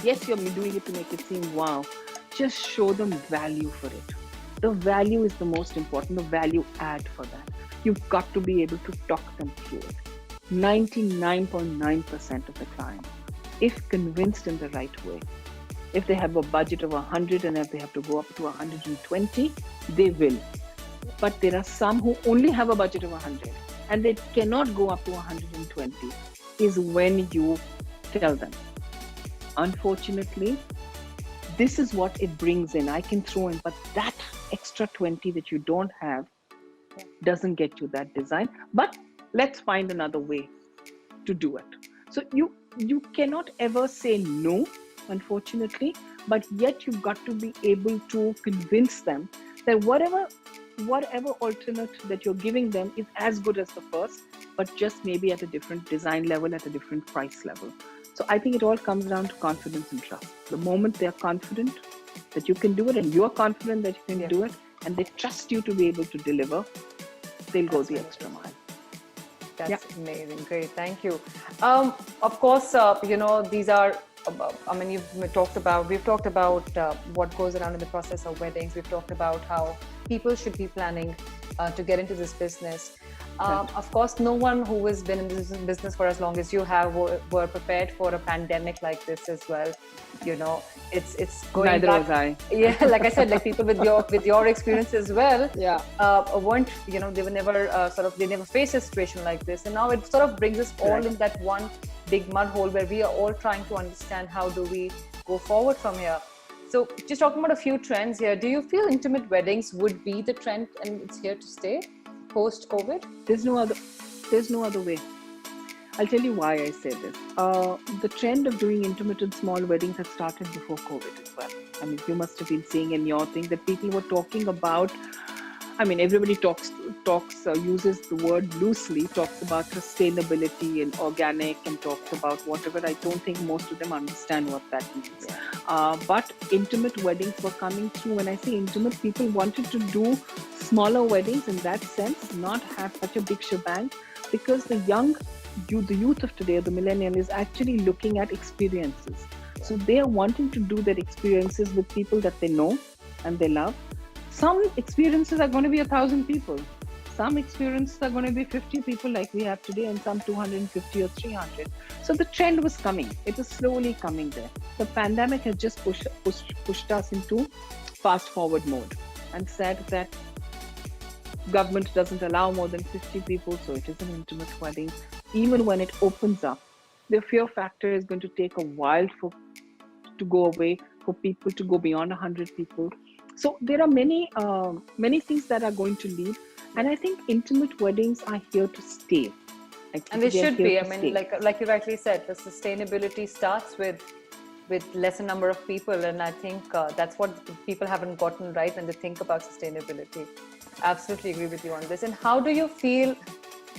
Yes, you're doing it to make it seem wow. Just show them value for it. The value is the most important, the value add for that. You've got to be able to talk them through it. 99.9% of the client, if convinced in the right way, if they have a budget of 100 and if they have to go up to 120, they will. But there are some who only have a budget of 100 and they cannot go up to 120, is when you tell them. Unfortunately, this is what it brings in. I can throw in, but that extra 20 that you don't have doesn't get you that design. But let's find another way to do it. So you cannot ever say no, unfortunately, but yet you've got to be able to convince them that whatever alternate that you're giving them is as good as the first, but just maybe at a different design level, at a different price level. So I think it all comes down to confidence and trust. The moment they're confident that you can do it and you're confident that you can do it and they trust you to be able to deliver, they'll go the extra mile. That's amazing. Great. Thank you. Of course, these are, we've talked about what goes around in the process of weddings. We've talked about how people should be planning to get into this business. Of course, no one who has been in this business for as long as you have were prepared for a pandemic like this as well. It's going Neither back. was I. Yeah, like I said, like people with your experience as well. Weren't they were never they never faced a situation like this, and now it sort of brings us all in that one big mud hole where we are all trying to understand how do we go forward from here. So, just talking about a few trends here. Do you feel intimate weddings would be the trend and it's here to stay post-COVID? There's no other way. I'll tell you why I say this. The trend of doing intimate and small weddings had started before COVID as well. I mean, you must have been seeing in your thing that people were talking about. I mean, everybody uses the word loosely, talks about sustainability and organic, and talks about whatever. I don't think most of them understand what that means. But intimate weddings were coming through. When I say intimate, people wanted to do smaller weddings in that sense, not have such a big shebang, because the youth of today, the millennial, is actually looking at experiences. So they are wanting to do their experiences with people that they know and they love. Some experiences are going to be 1,000 people. Some experiences are going to be 50 people like we have today, and some 250 or 300. So the trend was coming. It was slowly coming there. The pandemic has just pushed us into fast forward mode and said that government doesn't allow more than 50 people, so it is an intimate wedding. Even when it opens up, the fear factor is going to take a while to go away, for people to go beyond 100 people. So there are many things that are going to leave, and I think intimate weddings are here to stay. And they should be. I mean, like you rightly said, the sustainability starts with lesser number of people, and I think that's what people haven't gotten right when they think about sustainability. Absolutely agree with you on this. And how do you feel,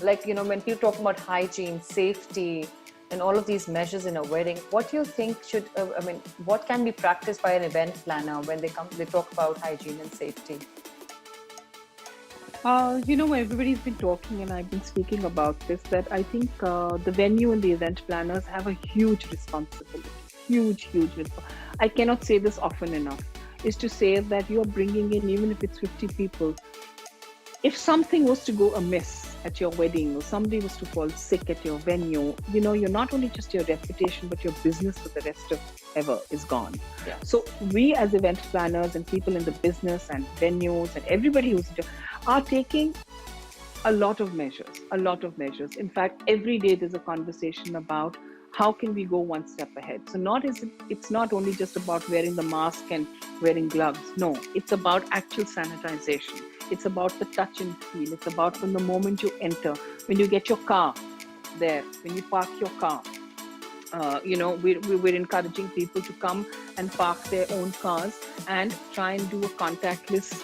like, you know, when people talk about hygiene, safety, and all of these measures in a wedding, what do you think what can be practiced by an event planner when they talk about hygiene and safety? Everybody's been talking, and I've been speaking about this, that I think the venue and the event planners have a huge responsibility. Huge responsibility. I cannot say this often enough, is to say that you're bringing in, even if it's 50 people, if something was to go amiss at your wedding, or somebody was to fall sick at your venue, you're not only just your reputation, but your business for the rest of ever is gone. Yeah. So we as event planners and people in the business and venues and everybody are taking a lot of measures. In fact, every day there's a conversation about how can we go one step ahead. So it's not only just about wearing the mask and wearing gloves. No, it's about actual sanitization. It's about the touch and feel. It's about from the moment you enter, when you get your car there, when you park your car. We're encouraging people to come and park their own cars and try and do a contactless,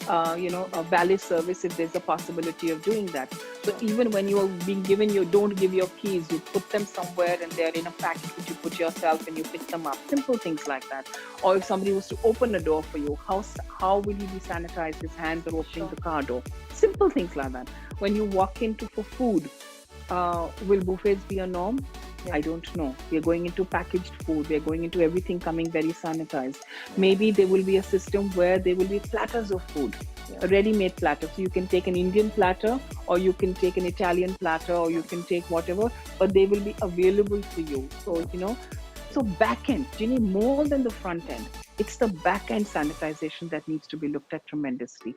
a valet service if there's a possibility of doing that. So even when you are being given, you don't give your keys, you put them somewhere and they're in a packet which you put yourself and you pick them up. Simple things like that. Or if somebody was to open a door for you, how will he be sanitized his hands or opening the car door? Simple things like that. When you walk into for food, will buffets be a norm? I don't know. We're going into packaged food. We're going into everything coming very sanitized. Maybe there will be a system where there will be platters of food, a ready-made platter. So you can take an Indian platter, or you can take an Italian platter, or you can take whatever, but they will be available for you. So, so back end, more than the front end, it's the back end sanitization that needs to be looked at tremendously.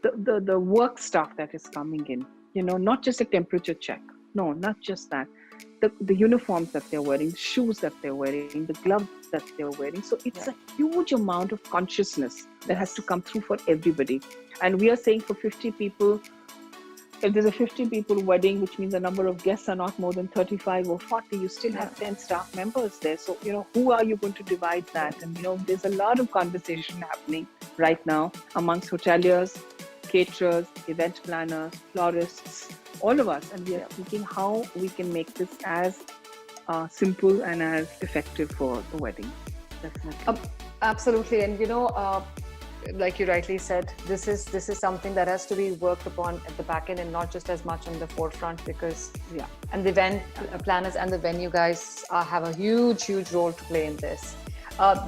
The work stuff that is coming in, not just a temperature check. No, not just that. The uniforms that they're wearing, the shoes that they're wearing, the gloves that they're wearing. So it's a huge amount of consciousness that has to come through for everybody. And we are saying for 50 people, if there's a 50 people wedding, which means the number of guests are not more than 35 or 40, you still have 10 staff members there. So, who are you going to divide that? And, there's a lot of conversation happening right now amongst hoteliers, caterers, event planners, florists, all of us, and we are thinking how we can make this as simple and as effective for the wedding. Definitely. Absolutely. And like you rightly said, this is something that has to be worked upon at the back end and not just as much on the forefront, because and the event planners and the venue guys have a huge role to play in this.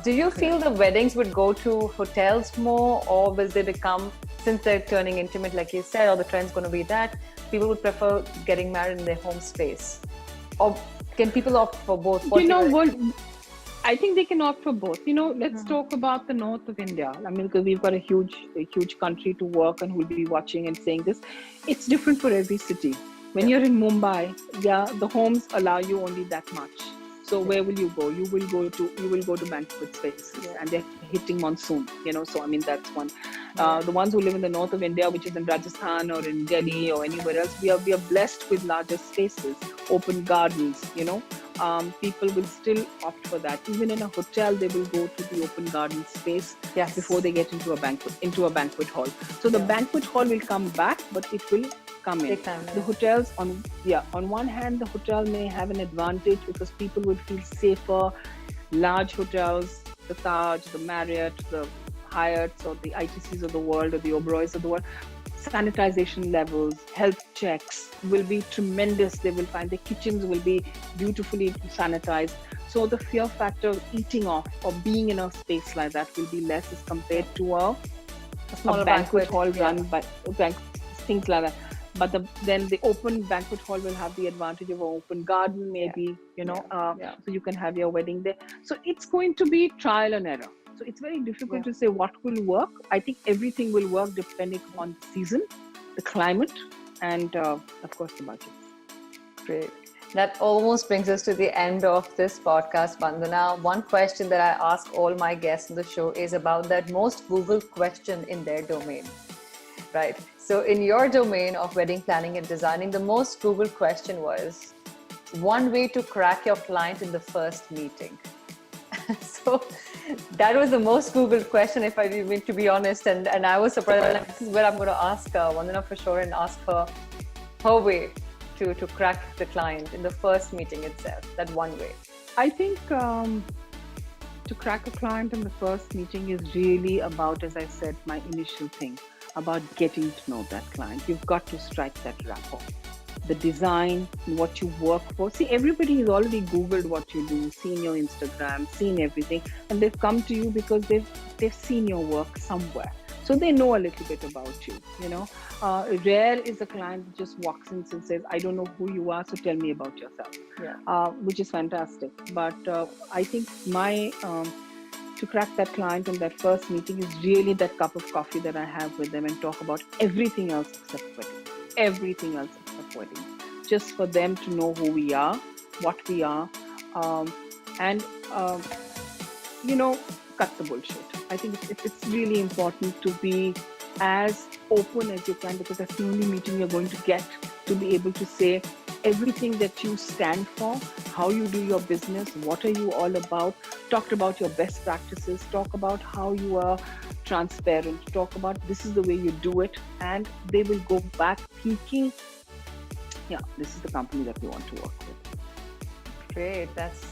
Do you feel the weddings would go to hotels more, or will they become, since they're turning intimate, like you said, or the trend's going to be that people would prefer getting married in their home space? Or can people opt for both? I think they can opt for both. Let's talk about the north of India. I mean, because we've got a huge country to work, and who'll be watching and saying this. It's different for every city. When you're in Mumbai, the homes allow you only that much. So where will you go? You will go to banquet spaces, and they're hitting monsoon. So I mean that's one. The ones who live in the north of India, which is in Rajasthan or in Delhi or anywhere else, we are blessed with larger spaces, open gardens. People will still opt for that. Even in a hotel, they will go to the open garden space before they get into a banquet hall. So the banquet hall will come back, but it will come in. The hotels on one hand, the hotel may have an advantage because people will feel safer. Large hotels, the Taj, the Marriott, the Hyatts or the ITCs of the world or the Oberois of the world, sanitization levels, health checks will be tremendous. They will find the kitchens will be beautifully sanitized. So the fear factor of eating off or being in a space like that will be less as compared to a banquet hall run by things like that. But then the open banquet hall will have the advantage of an open garden, maybe, so you can have your wedding there. So it's going to be trial and error. So it's very difficult to say what will work. I think everything will work depending on the season, the climate, and of course the budget. Great. That almost brings us to the end of this podcast, Vandana. One question that I ask all my guests on the show is about that most Googled question in their domain, right? So in your domain of wedding planning and designing, the most Googled question was one way to crack your client in the first meeting. So that was the most Googled question, if I mean to be honest, and I was surprised. Like, this is where I'm going to ask Vandana for sure and ask her way to crack the client in the first meeting itself, that one way. I think to crack a client in the first meeting is really about, as I said, my initial thing, about getting to know that client. You've got to strike that rapport. The design, what you work for. See, everybody has already Googled what you do, seen your Instagram, seen everything, and they've come to you because they've seen your work somewhere. So they know a little bit about you, Rare is a client that just walks in and says, I don't know who you are, so tell me about yourself, which is fantastic. But I think to crack that client in that first meeting is really that cup of coffee that I have with them and talk about everything else except wedding. Everything else except wedding. Just for them to know who we are, what we are, and cut the bullshit. I think it's really important to be as open as you can, because that's the only meeting you're going to get to be able to say everything that you stand for, how you do your business, what are you all about, talk about your best practices, talk about how you are transparent, talk about this is the way you do it, and they will go back thinking, this is the company that we want to work with. Great, that's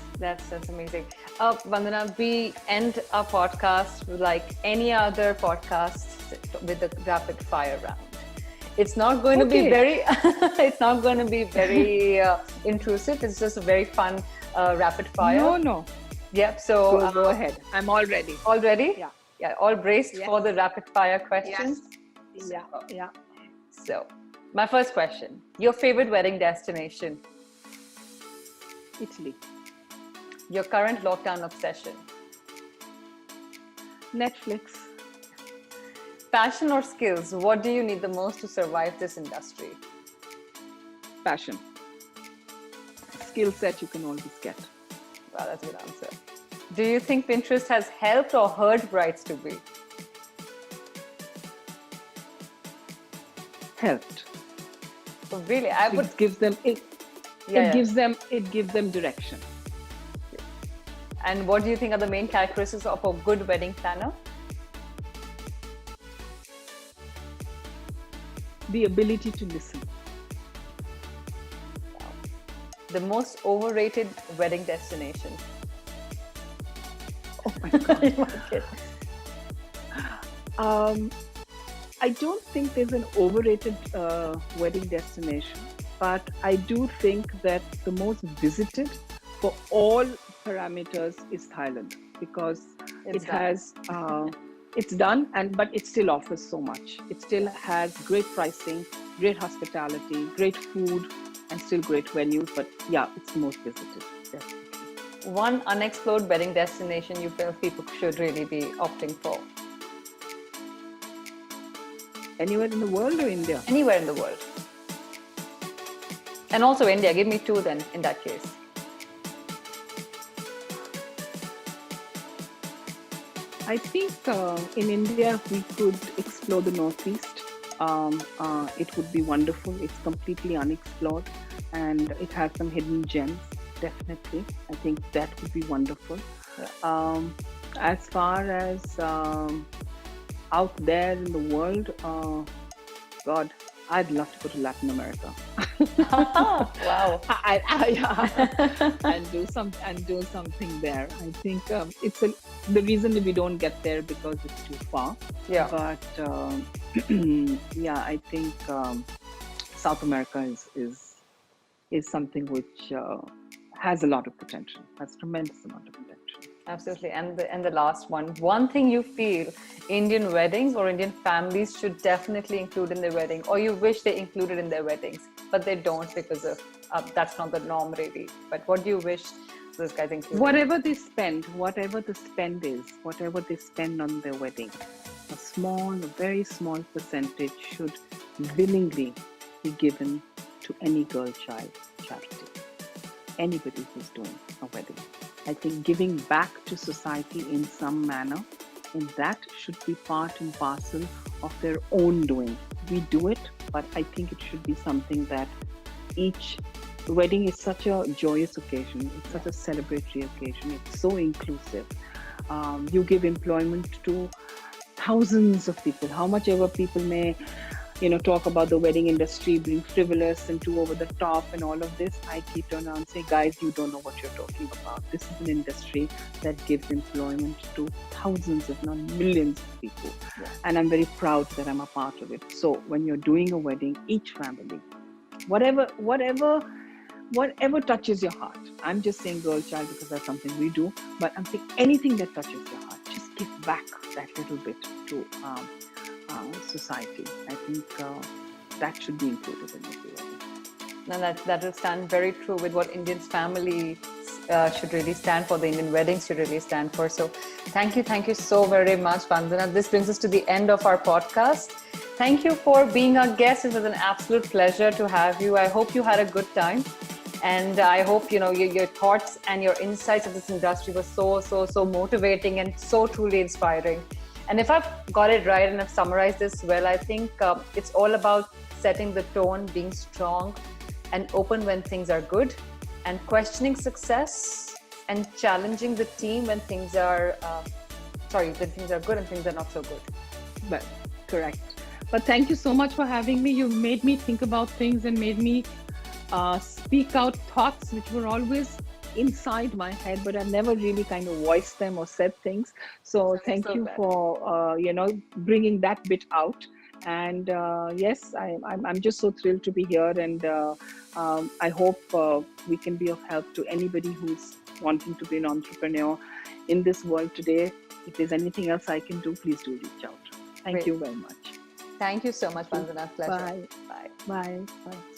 amazing. Vandana, we end our podcast like any other podcast with a rapid fire round. It's not going to be very intrusive. It's just a very fun rapid fire. No. Yep. So go ahead. I'm all ready. All ready? Yeah. All braced for the rapid fire questions. Yes. Yeah. So, my first question: your favorite wedding destination? Italy. Your current lockdown obsession? Netflix. Passion or skills? What do you need the most to survive this industry? Passion. Skill set you can always get. Wow, that's a good answer. Do you think Pinterest has helped or hurt brides to be? Helped. So really, it gives them it gives them direction. And what do you think are the main characteristics of a good wedding planner? The ability to listen. The most overrated wedding destination? Oh my God. I don't think there's an overrated wedding destination, but I do think that the most visited for all parameters is Thailand, because it's done, but it still offers so much. It still has great pricing, great hospitality, great food, and still great venues. But it's the most visited, definitely. One unexplored wedding destination you feel people should really be opting for? Anywhere in the world or India? Anywhere in the world. And also India. Give me two then, in that case. I think in India we could explore the Northeast. It would be wonderful. It's completely unexplored and it has some hidden gems, definitely. I think that would be wonderful. Yeah. As far as out there in the world, God, I'd love to go to Latin America. Wow. And do something there. I think the reason we don't get there because it's too far. Yeah. But yeah, I think South America is something which has a lot of potential. Has tremendous amount of potential. Absolutely. And the last one thing you feel Indian weddings or Indian families should definitely include in their wedding, or you wish they included in their weddings, but they don't because of that's not the norm really. But what do you wish those guys include? Whatever they spend on their wedding, a very small percentage should willingly be given to any girl child charity. Anybody who's doing a wedding. I think giving back to society in some manner, and that should be part and parcel of their own doing. We do it, but I think it should be something that each wedding is such a joyous occasion. It's such a celebratory occasion. It's so inclusive. You give employment to thousands of people. How much ever people may talk about the wedding industry being frivolous and too over the top and all of this, I keep on saying, guys, you don't know what you're talking about. This is an industry that gives employment to thousands, if not millions of people. Yeah. And I'm very proud that I'm a part of it. So when you're doing a wedding, each family, whatever touches your heart. I'm just saying girl child because that's something we do, but I'm saying anything that touches your heart, just give back that little bit to society. I think that should be included in every wedding. Now that will stand very true with what Indian's family should really stand for, the Indian weddings should really stand for. So thank you so very much, Vandana. This brings us to the end of our podcast. Thank you for being our guest. It was an absolute pleasure to have you. I hope you had a good time. And I hope, your thoughts and your insights of this industry were so motivating and so truly inspiring. And if I've got it right and I've summarized this well, I think it's all about setting the tone, being strong and open when things are good, and questioning success and challenging the team when things are, when things are good and things are not so good. But correct. But thank you so much for having me. You made me think about things and made me speak out thoughts which were always inside my head, but I never really kind of voiced them or said things. So thank you for bringing that bit out. And yes, I'm just so thrilled to be here, and I hope we can be of help to anybody who's wanting to be an entrepreneur in this world today. If there's anything else I can do, please do reach out. Thank you very much. Thank you so much, Vandana. Pleasure. Bye.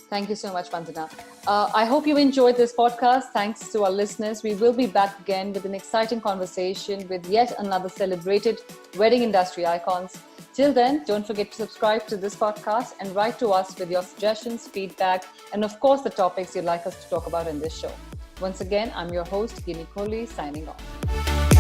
Thank you so much, Vandana. I hope you enjoyed this podcast. Thanks to our listeners. We will be back again with an exciting conversation with yet another celebrated wedding industry icons. Till then, don't forget to subscribe to this podcast and write to us with your suggestions, feedback, and of course, the topics you'd like us to talk about in this show. Once again, I'm your host, Gini Kohli, signing off.